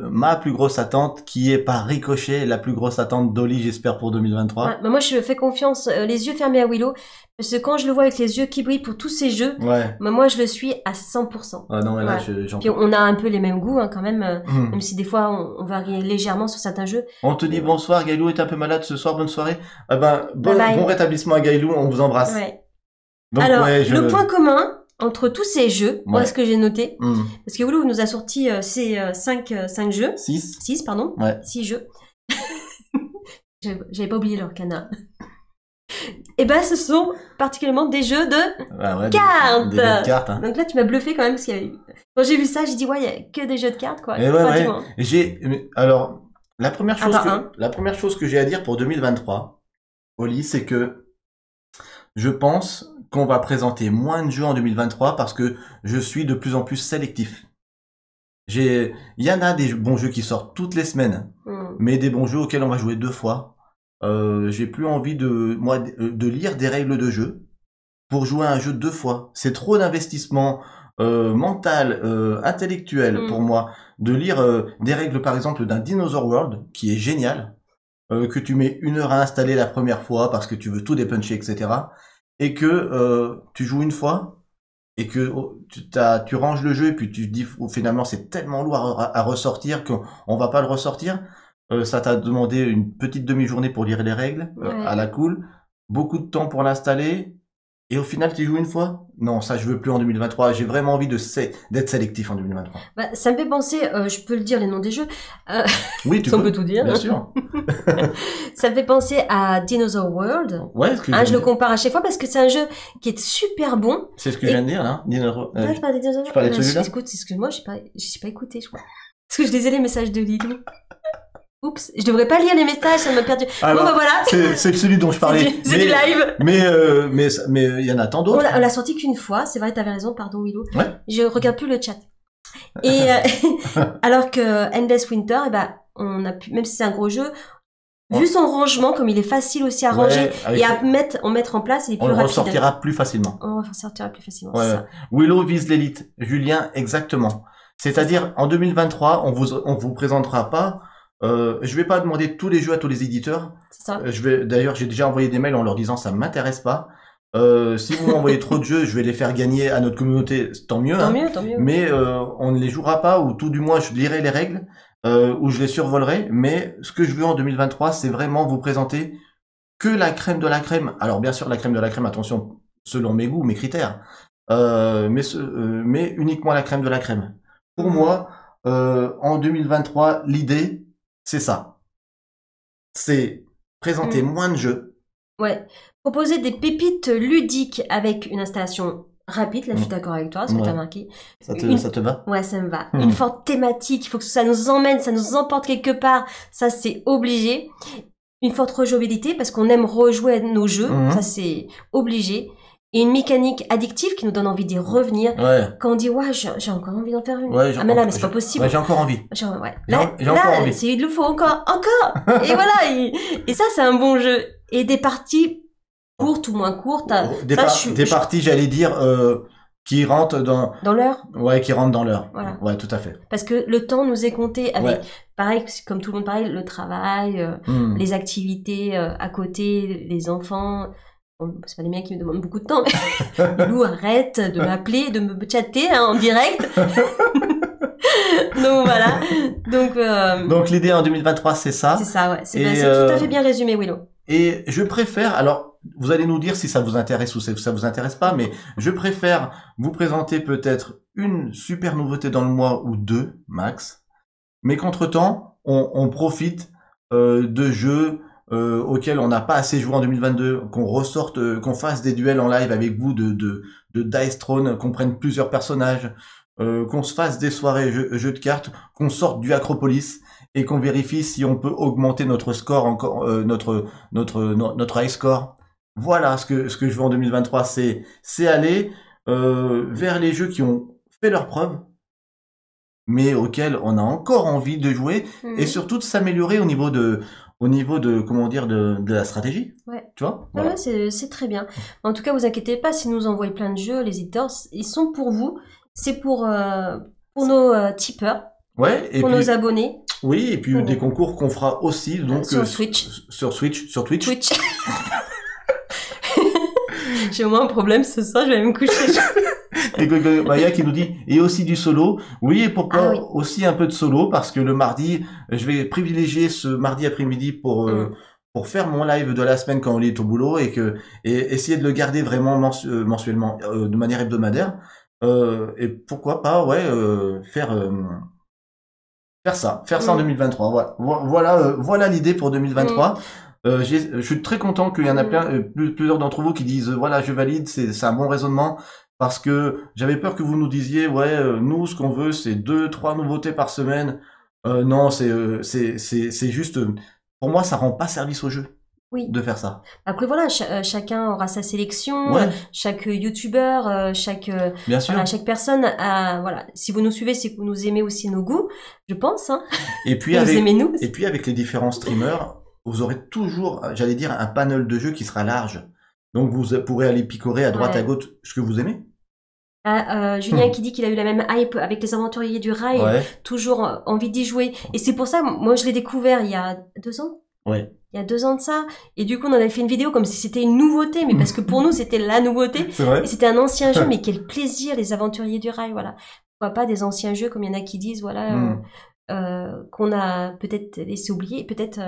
ma plus grosse attente qui est par ricochet la plus grosse attente d'Oli, j'espère pour 2023. Ouais, bah moi je fais confiance les yeux fermés à Willow parce que quand je le vois avec les yeux qui brillent pour tous ces jeux, bah moi je le suis à 100%. Ah non, mais là Puis on a un peu les mêmes goûts hein, quand même, même si des fois on varie légèrement sur certains jeux. On te dit bonsoir, Gaïlou est un peu malade ce soir, bonne soirée. Bon rétablissement à Gaïlou, on vous embrasse. Ouais. Donc, alors le point commun entre tous ces jeux, moi ce que j'ai noté, parce que Willow nous a sorti ces 5 jeux. 6 pardon. Ouais. 6 jeux. J'avais pas oublié l'Orcana. Et ben ce sont particulièrement des jeux de cartes. Des jeux de cartes hein. Donc là tu m'as bluffé quand même parce qu'il y avait... Quand j'ai vu ça, j'ai dit ouais, il y a que des jeux de cartes quoi. Et alors la première chose que j'ai à dire pour 2023, Oli, c'est que je pense qu'on va présenter moins de jeux en 2023 parce que je suis de plus en plus sélectif. Il y en a des bons jeux qui sortent toutes les semaines, mais des bons jeux auxquels on va jouer 2 fois. J'ai plus envie de lire des règles de jeu pour jouer à un jeu 2 fois. C'est trop d'investissement mental, intellectuel pour moi de lire des règles par exemple d'un Dinosaur World qui est génial, que tu mets 1 heure à installer la première fois parce que tu veux tout dépuncher, etc. Et que tu joues une fois et que tu ranges le jeu et puis tu te dis finalement c'est tellement lourd à ressortir qu'on va pas le ressortir. Ça t'a demandé une petite demi-journée pour lire les règles à la cool, beaucoup de temps pour l'installer Et au final, tu joues une fois? Non, ça, je veux plus en 2023. J'ai vraiment envie d'être sélectif en 2023. Bah, ça me fait penser, je peux le dire les noms des jeux. Oui, tu on peux. peut tout dire. Bien sûr. Ça me fait penser à Dinosaur World. Ouais, ce que Je le compare à chaque fois parce que c'est un jeu qui est super bon. C'est ce que je viens de dire, là. Tu parlais des dinosaures. Tu parlais de celui-là? Écoute, excuse-moi, j'ai pas écouté, je crois. Parce que je lisais les messages de Lilou. Oups, je devrais pas lire les messages, ça m'a perdu. Alors, bon, bah voilà. C'est celui dont je parlais. C'est du live. Mais il y en a tant d'autres. On l'a sorti qu'une fois, c'est vrai, t'avais raison, pardon Willow. Ouais. Je regarde plus le chat. Et alors que Endless Winter, eh ben, on a pu, même si c'est un gros jeu, vu son rangement, comme il est facile aussi à ranger et à mettre en place, il est plus rapide. On le ressortira plus facilement. On le ressortira plus facilement. Ouais. Ça. Willow vise l'élite. Julien, exactement. C'est-à-dire, en 2023, on vous présentera pas. Je vais pas demander tous les jeux à tous les éditeurs. C'est ça. D'ailleurs, j'ai déjà envoyé des mails en leur disant ça m'intéresse pas. Si vous m'envoyez trop de jeux, je vais les faire gagner à notre communauté, tant mieux. Tant mieux. Mais on ne les jouera pas, ou tout du moins je lirai les règles, ou je les survolerai. Mais ce que je veux en 2023, c'est vraiment vous présenter que la crème de la crème. Alors bien sûr, la crème de la crème, attention, selon mes goûts, mes critères, mais uniquement la crème de la crème. Pour moi, en 2023, l'idée, c'est ça. C'est présenter moins de jeux. Ouais. Proposer des pépites ludiques avec une installation rapide. Là, je suis d'accord avec toi, ce que t'as marqué. Ça te va? Ouais, ça me va. Une forte thématique. Il faut que ça nous emmène, ça nous emporte quelque part. Ça, c'est obligé. Une forte rejouabilité parce qu'on aime rejouer à nos jeux. Ça, c'est obligé. Et une mécanique addictive qui nous donne envie d'y revenir. Ouais. Quand on dit, ouais, j'ai encore envie d'en faire une. Ouais, mais là, mais c'est pas possible. Ouais, j'ai encore envie. J'ai encore envie. Là, il le faut encore. Et voilà. Et ça, c'est un bon jeu. Et des parties courtes ou moins courtes. Des parties, j'allais dire, qui rentrent dans l'heure. Ouais, qui rentrent dans l'heure. Voilà. Ouais, tout à fait. Parce que le temps nous est compté avec, pareil, comme tout le monde pareil, le travail, les activités à côté, les enfants. Bon, c'est pas les miens qui me demandent beaucoup de temps, mais Lou, arrête de m'appeler, de me chatter en direct. Donc voilà. Donc l'idée en 2023, c'est ça. C'est ça, ouais. C'est tout à fait bien résumé, Willow. Et je préfère, alors, vous allez nous dire si ça vous intéresse ou si ça vous intéresse pas, mais je préfère vous présenter peut-être une super nouveauté dans le mois ou deux, max. Mais qu'entre-temps, on profite de jeux auxquels on n'a pas assez joué en 2022, qu'on ressorte, qu'on fasse des duels en live avec vous de Dice Throne, qu'on prenne plusieurs personnages, qu'on se fasse des soirées jeux de cartes, qu'on sorte du Acropolis et qu'on vérifie si on peut augmenter notre score encore, notre high score. Voilà ce que je veux en 2023, c'est aller vers les jeux qui ont fait leurs preuves, mais auxquels on a encore envie de jouer et surtout de s'améliorer au niveau de comment dire de la stratégie. Ouais. Tu vois? Voilà. Ouais, c'est très bien. En tout cas, vous inquiétez pas si nous envoyez plein de jeux, les éditeurs, ils sont pour vous. C'est pour nos tipeurs. Ouais, et pour puis, nos abonnés. Oui, et puis des concours qu'on fera aussi donc sur Switch. Sur Twitch. J'ai au moins un problème ce soir, je vais me coucher. Et Maya qui nous dit, et aussi du solo. Oui, et pourquoi aussi un peu de solo? Parce que le mardi, je vais privilégier ce mardi après-midi pour faire mon live de la semaine quand on est au boulot et essayer de le garder vraiment mensuellement, de manière hebdomadaire. Et pourquoi pas, faire ça en 2023. Voilà l'idée pour 2023. Je suis très content qu'il y en a plusieurs d'entre vous qui disent voilà, je valide, c'est un bon raisonnement, parce que j'avais peur que vous nous disiez nous ce qu'on veut c'est 2-3 nouveautés par semaine. Non, c'est juste, pour moi ça rend pas service au jeu. Oui. De faire ça. Après voilà, chacun aura sa sélection, chaque youtubeur, chaque personne a, voilà, si vous nous suivez, c'est que vous nous aimez aussi nos goûts, je pense, hein. Et puis avec les différents streamers, vous aurez toujours, j'allais dire, un panel de jeux qui sera large. Donc vous pourrez aller picorer à droite à gauche ce que vous aimez. Julien qui dit qu'il a eu la même hype avec les aventuriers du rail, toujours envie d'y jouer. Et c'est pour ça, moi je l'ai découvert il y a 2 ans. Ouais. Il y a 2 ans de ça. Et du coup, on en avait fait une vidéo comme si c'était une nouveauté, mais parce que pour nous, c'était la nouveauté. C'est vrai. Et c'était un ancien jeu, mais quel plaisir, les aventuriers du rail, voilà. Pourquoi pas des anciens jeux, comme il y en a qui disent, voilà, qu'on a peut-être laissé oublier, peut-être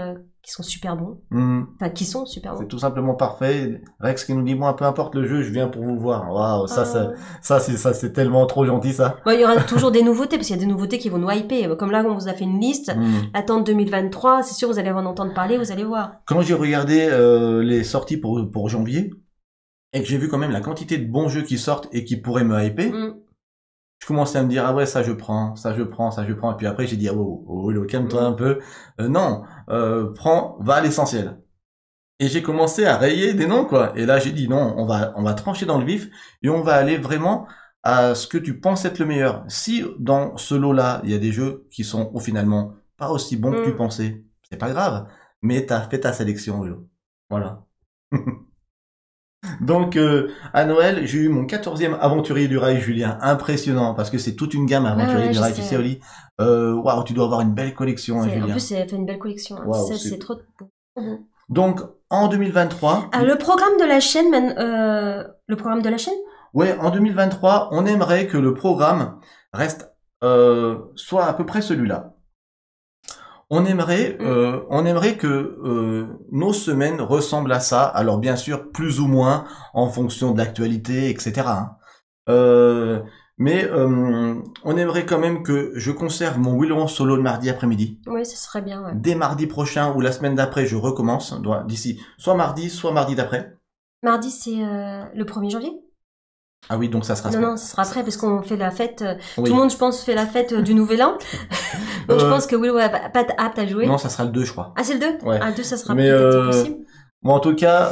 qui sont super bons. Enfin, qui sont super bons. C'est tout simplement parfait. Rex qui nous dit, moi, peu importe le jeu, je viens pour vous voir. Waouh, c'est tellement trop gentil, ça. Bon, il y aura toujours des nouveautés, parce qu'il y a des nouveautés qui vont nous hyper. Comme là, on vous a fait une liste. Attente 2023, c'est sûr, vous allez en entendre parler, vous allez voir. Quand j'ai regardé les sorties pour janvier, et que j'ai vu quand même la quantité de bons jeux qui sortent et qui pourraient me hyper, je commençais à me dire, ah ouais, ça je prends. Et puis après, j'ai dit, oh, calme-toi un peu. Non, va à l'essentiel. Et j'ai commencé à rayer des noms, quoi. Et là, j'ai dit, non, on va trancher dans le vif et on va aller vraiment à ce que tu penses être le meilleur. Si dans ce lot-là, il y a des jeux qui sont finalement pas aussi bons que tu pensais, c'est pas grave. Mais t'as fait ta sélection, Hello. Voilà. Donc, à Noël, j'ai eu mon 14e Aventurier du Rail, Julien. Impressionnant, parce que c'est toute une gamme Aventurier du Rail, tu sais, Oli. Waouh, tu dois avoir une belle collection, hein, Julien. En plus, c'est fait une belle collection. Hein. Wow, c'est trop beau. Donc, en 2023... le programme de la chaîne, le programme de la chaîne? Ouais, en 2023, on aimerait que le programme reste, soit à peu près celui-là. On aimerait que nos semaines ressemblent à ça. Alors bien sûr, plus ou moins en fonction de l'actualité, etc. Mais on aimerait quand même que je conserve mon Willow solo le mardi après-midi. Oui, ce serait bien. Ouais. Dès mardi prochain ou la semaine d'après, je recommence. D'ici, soit mardi d'après. Mardi, c'est le 1er janvier. Ah oui, donc ça sera... Non, ça sera après, parce qu'on fait la fête... Tout le monde, je pense, fait la fête du Nouvel An. Donc je pense que Willow va pas être apte à jouer. Non, ça sera le 2, je crois. Ah, c'est le 2 ouais. Ah, le 2, ça sera peut-être possible. Bon, en tout cas,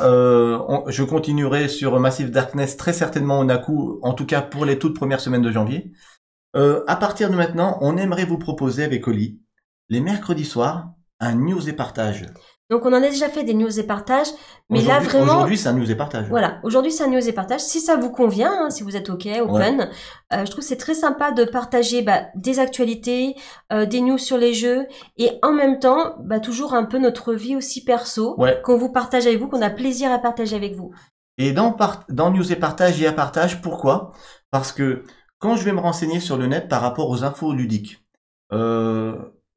je continuerai sur Massive Darkness très certainement au Naku, en tout cas pour les toutes premières semaines de janvier. À partir de maintenant, on aimerait vous proposer avec Oli, les mercredis soirs, un news et partage. Donc on en a déjà fait des news et partages, mais là vraiment... Aujourd'hui c'est un news et partage. Voilà, aujourd'hui c'est un news et partage. Si ça vous convient, hein, si vous êtes OK, open, je trouve que c'est très sympa de partager des actualités, des news sur les jeux, et en même temps, toujours un peu notre vie aussi perso, qu'on vous partage avec vous, qu'on a plaisir à partager avec vous. Et dans news et partage, il y a partage, pourquoi? Parce que quand je vais me renseigner sur le net par rapport aux infos ludiques,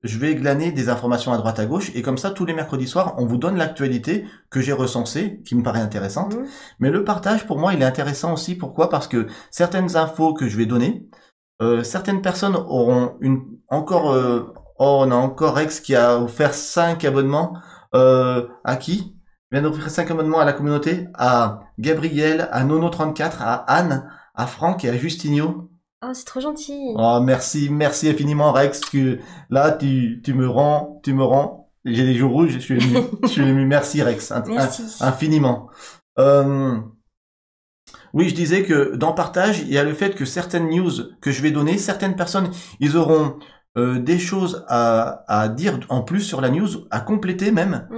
je vais glaner des informations à droite à gauche et comme ça, tous les mercredis soirs, on vous donne l'actualité que j'ai recensée, qui me paraît intéressante. Mais le partage, pour moi, il est intéressant aussi. Pourquoi? Parce que certaines infos que je vais donner, certaines personnes auront on a encore Rex qui a offert 5 abonnements. À qui? Il vient d'offrir 5 abonnements à la communauté, à Gabriel, à Nono34, à Anne, à Franck et à Justinio. Oh, c'est trop gentil. Oh, merci infiniment, Rex, que là, tu me rends, j'ai les joues rouges, je suis ému. Merci, Rex. Infiniment. Oui, je disais que dans partage, il y a le fait que certaines news que je vais donner, certaines personnes, ils auront, des choses à dire en plus sur la news, à compléter même.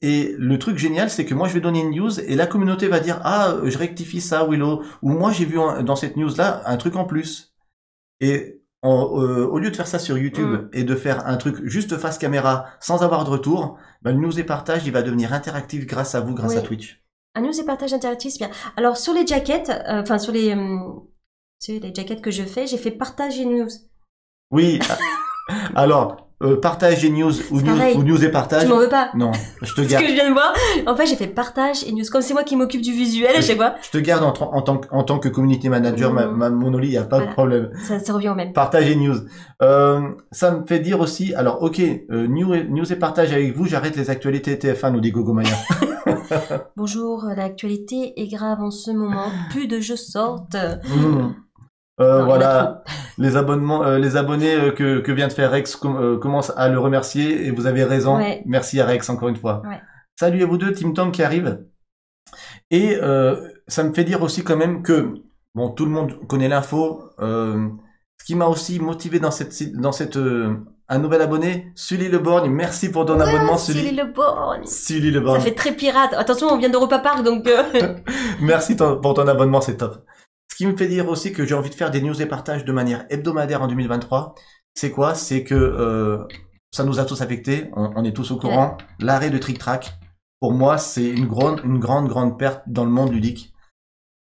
Et le truc génial, c'est que moi, je vais donner une news et la communauté va dire, ah, je rectifie ça, Willow, ou moi, j'ai vu dans cette news-là un truc en plus. Et au lieu de faire ça sur YouTube et de faire un truc juste face caméra sans avoir de retour, le news et partage, il va devenir interactif grâce à vous, grâce à Twitch. Un news et partage interactif, c'est bien. Alors, sur les jackets, sur les jackets que je fais, j'ai fait partage et news. Oui. Alors, partage et news ou news et partage. Tu m'en veux pas? Non, je te garde. Ce que je viens de voir. En fait, j'ai fait partage et news. Comme c'est moi qui m'occupe du visuel à chaque fois. Je te garde en tant que community manager, mon Oli, il n'y a pas de problème. Ça revient au même. Partage et news. Ça me fait dire aussi, alors, ok, news et partage avec vous, j'arrête les actualités TF1, nous dit Gogo Maya. Bonjour, l'actualité est grave en ce moment. Plus de jeux sortent. Voilà, les abonnés que vient de faire Rex commencent à le remercier et vous avez raison. Merci à Rex encore une fois. Salut à vous deux, Team Tom qui arrive. Et ça me fait dire aussi quand même que bon, tout le monde connaît l'info. Ce qui m'a aussi motivé dans un nouvel abonné, Sully Le Borgne. Merci pour ton abonnement, Sully Le Borgne. Sully Le Borgne. Ça fait très pirate. Attention, on vient d'Europa Park, donc. Merci pour ton abonnement, c'est top. Ce qui me fait dire aussi que j'ai envie de faire des news et partages de manière hebdomadaire en 2023. C'est quoi? C'est que ça nous a tous affectés. On est tous au courant. L'arrêt de Trick Track, pour moi, c'est une grande perte dans le monde ludique.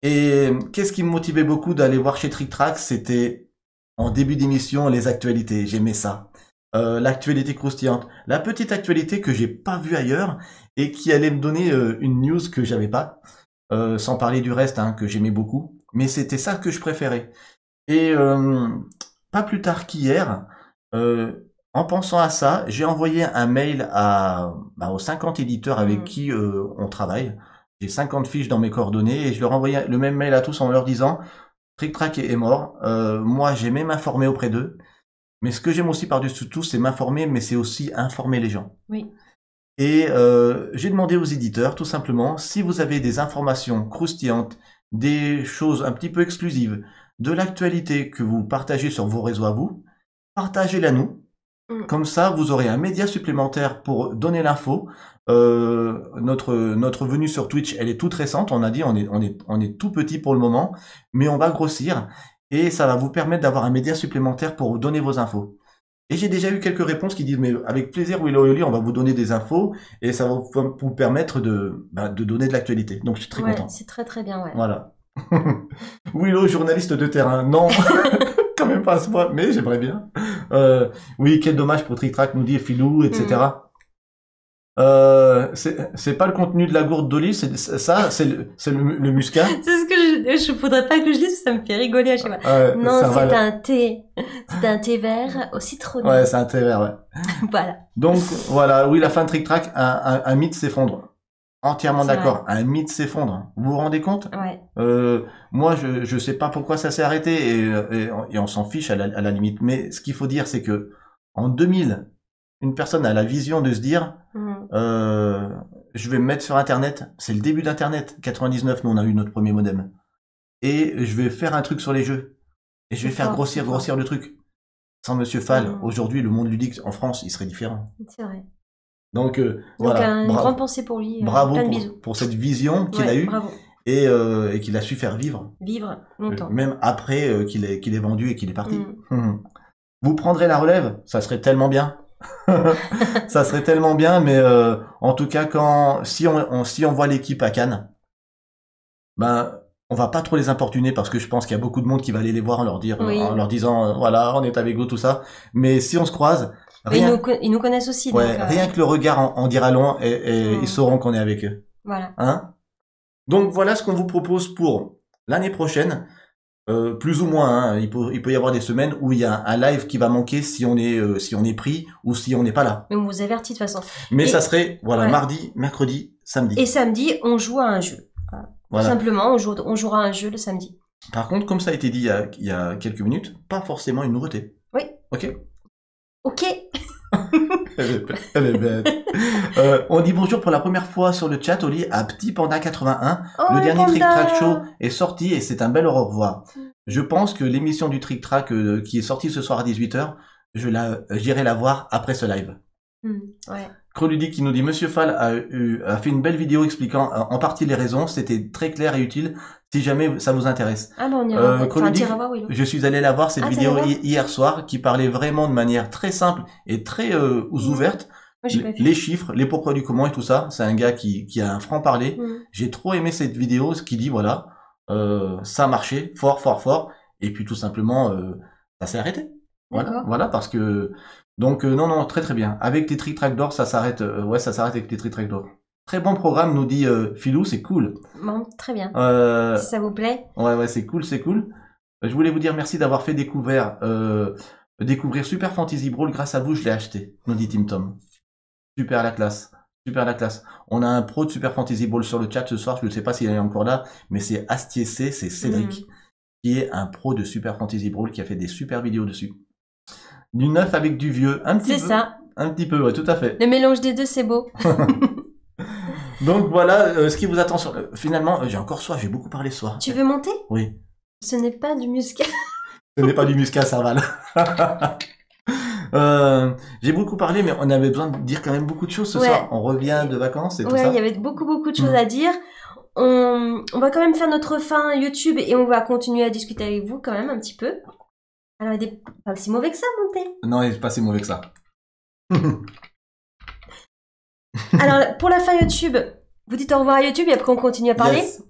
Et qu'est-ce qui me motivait beaucoup d'aller voir chez Trick Track? C'était en début d'émission les actualités. J'aimais ça. l'actualité croustillante. La petite actualité que j'ai pas vue ailleurs et qui allait me donner une news que j'avais pas, sans parler du reste hein, que j'aimais beaucoup. Mais c'était ça que je préférais. Et pas plus tard qu'hier, en pensant à ça, j'ai envoyé un mail aux 50 éditeurs avec qui on travaille. J'ai 50 fiches dans mes coordonnées et je leur envoyais le même mail à tous en leur disant Trick Track est mort. Moi, j'aimais m'informer auprès d'eux. Mais ce que j'aime aussi par-dessus tout, c'est m'informer, mais c'est aussi informer les gens. Oui. Et j'ai demandé aux éditeurs, tout simplement, si vous avez des informations croustillantes, des choses un petit peu exclusives, de l'actualité que vous partagez sur vos réseaux à vous, partagez-la nous. Comme ça, vous aurez un média supplémentaire pour donner l'info. Notre venue sur Twitch, elle est toute récente. On a dit, on est tout petit pour le moment, mais on va grossir. Et ça va vous permettre d'avoir un média supplémentaire pour vous donner vos infos. Et j'ai déjà eu quelques réponses qui disent, mais avec plaisir, Willow et Oli, on va vous donner des infos et ça va vous permettre de donner de l'actualité. Donc, je suis très content. C'est très très bien, ouais. Voilà. Willow, journaliste de terrain. Non, quand même pas à ce point, mais j'aimerais bien. Oui, quel dommage pour Trick Track, nous dit Philou, etc. C'est pas le contenu de la gourde d'Oli, c'est le muscat. C'est ce que je faudrait pas que je dise, ça me fait rigoler à chaque fois. Non, c'est un thé. C'est un thé vert au citronné. Ouais, c'est un thé vert, ouais. Voilà. Donc, voilà, oui, la fin de Trick Track, un mythe s'effondre. Entièrement d'accord. Un mythe s'effondre. Vous vous rendez compte? Ouais. Moi, je sais pas pourquoi ça s'est arrêté et on s'en fiche à la limite. Mais ce qu'il faut dire, c'est que en 2000, une personne a la vision de se dire, je vais me mettre sur Internet. C'est le début d'Internet. 99, nous on a eu notre premier modem. Et je vais faire un truc sur les jeux. Et je vais faire grossir le truc. Sans Monsieur Fall, aujourd'hui, le monde ludique en France, il serait différent. C'est vrai. Donc voilà. Une grande pensée pour lui. Bravo plein de bisous. pour cette vision qu'il a eue. Bravo. Et qu'il a su faire vivre. Vivre longtemps. Même après qu'il est vendu et qu'il est parti. Vous prendrez la relève, ça serait tellement bien. Ça serait tellement bien, mais en tout cas, si on voit l'équipe à Cannes, on va pas trop les importuner parce que je pense qu'il y a beaucoup de monde qui va aller les voir en leur disant voilà, on est avec vous, tout ça. Mais si on se croise, ils nous connaissent aussi. Donc, rien que le regard en dira long et ils sauront qu'on est avec eux. Voilà. Hein? Donc voilà ce qu'on vous propose pour l'année prochaine. Plus ou moins, hein. Il peut y avoir des semaines où il y a un live qui va manquer si on est pris ou si on n'est pas là. Mais on vous avertit de toute façon. Mais ça serait mardi, mercredi, samedi. Et samedi, on joue à un jeu. Voilà. Tout simplement, on jouera à un jeu le samedi. Par contre, comme ça a été dit il y a quelques minutes, pas forcément une nouveauté. Oui. Ok. Ok. Elle est bête. On dit bonjour pour la première fois sur le chat, Oli, à Petit Panda 81. Le dernier Trick Track Show est sorti et c'est un bel au revoir. Je pense que l'émission du Trick Track qui est sortie ce soir à 18h, j'irai la voir après ce live. Ouais. Croludic qui nous dit Monsieur Fall a fait une belle vidéo expliquant en partie les raisons. C'était très clair et utile si jamais ça vous intéresse. Ah bon, on ira voir, oui. Je suis allé la voir cette vidéo hier soir qui parlait vraiment de manière très simple et très ouverte. Les chiffres, les pourquoi du comment et tout ça. C'est un gars qui a un franc-parler. J'ai trop aimé cette vidéo, ce qui dit voilà, ça a marché fort et puis tout simplement ça s'est arrêté. Voilà parce que donc non très très bien. Avec les Trick Track d'or, ça s'arrête ça s'arrête avec les Trick Track d'or. Très bon programme, nous dit Philou, c'est cool. Bon, très bien. Si ça vous plaît. Ouais, c'est cool. Je voulais vous dire merci d'avoir fait découvrir Super Fantasy Brawl. Grâce à vous, je l'ai acheté, nous dit Tim Tom. Super la classe. On a un pro de Super Fantasy Brawl sur le chat ce soir, je ne sais pas s'il est encore là, mais c'est Astier C, c'est Cédric, qui est un pro de Super Fantasy Brawl qui a fait des super vidéos dessus. Du neuf avec du vieux, un petit peu. C'est ça. Un petit peu, ouais, tout à fait. Le mélange des deux, c'est beau. Donc voilà ce qui vous attend sur... Finalement, j'ai encore soif, j'ai beaucoup parlé ce soir. Tu veux monter? Oui. Ce n'est pas du muscat. Ce n'est pas du muscat, ça va. J'ai beaucoup parlé, mais on avait besoin de dire quand même beaucoup de choses ce soir. On revient de vacances et tout ça. Ouais, il y avait beaucoup de choses à dire. On va quand même faire notre fin YouTube et on va continuer à discuter avec vous quand même un petit peu. Alors, il n'est pas si mauvais que ça, monter. Non, il n'est pas si mauvais que ça. Alors, pour la fin YouTube, vous dites au revoir à YouTube et après on continue à parler. Yes.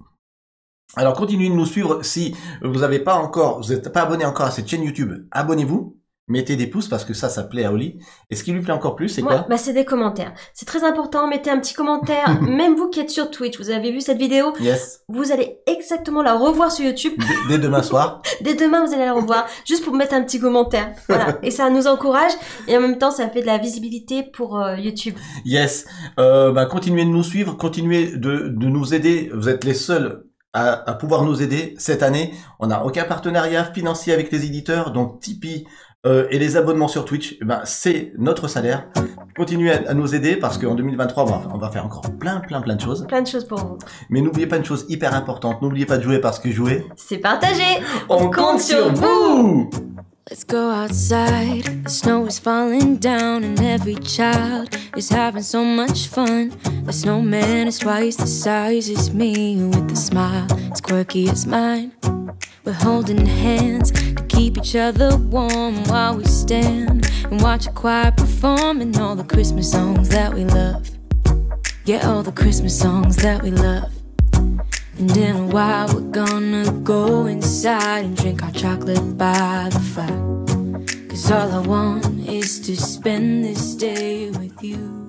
Alors, continuez de nous suivre. Si vous n'êtes pas abonné encore à cette chaîne YouTube, abonnez-vous. Mettez des pouces parce que ça plaît à Oli. Et ce qui lui plaît encore plus, c'est quoi? Bah, c'est des commentaires. C'est très important. Mettez un petit commentaire. Même vous qui êtes sur Twitch, vous avez vu cette vidéo. Yes. Vous allez exactement la revoir sur YouTube. Dès demain soir. Dès demain, vous allez la revoir. Juste pour mettre un petit commentaire. Voilà. Et ça nous encourage. Et en même temps, ça fait de la visibilité pour YouTube. Yes. Continuez de nous suivre. Continuez de nous aider. Vous êtes les seuls à pouvoir nous aider cette année. On n'a aucun partenariat financier avec les éditeurs. Donc Tipeee, et les abonnements sur Twitch, c'est notre salaire. Continuez à nous aider parce qu'en 2023, on va faire encore plein de choses. Plein de choses pour vous. Mais n'oubliez pas une chose hyper importante. N'oubliez pas de jouer parce que jouer, c'est partagé. On compte sur vous. Let's go outside, the snow is falling down and every child is having so much fun. The snowman is twice the size as me with a smile as quirky as mine. We're holding hands to keep each other warm while we stand and watch a choir performing all the Christmas songs that we love. Yeah, all the Christmas songs that we love. And in a while we're gonna go inside and drink our chocolate by the fire. 'Cause all I want is to spend this day with you.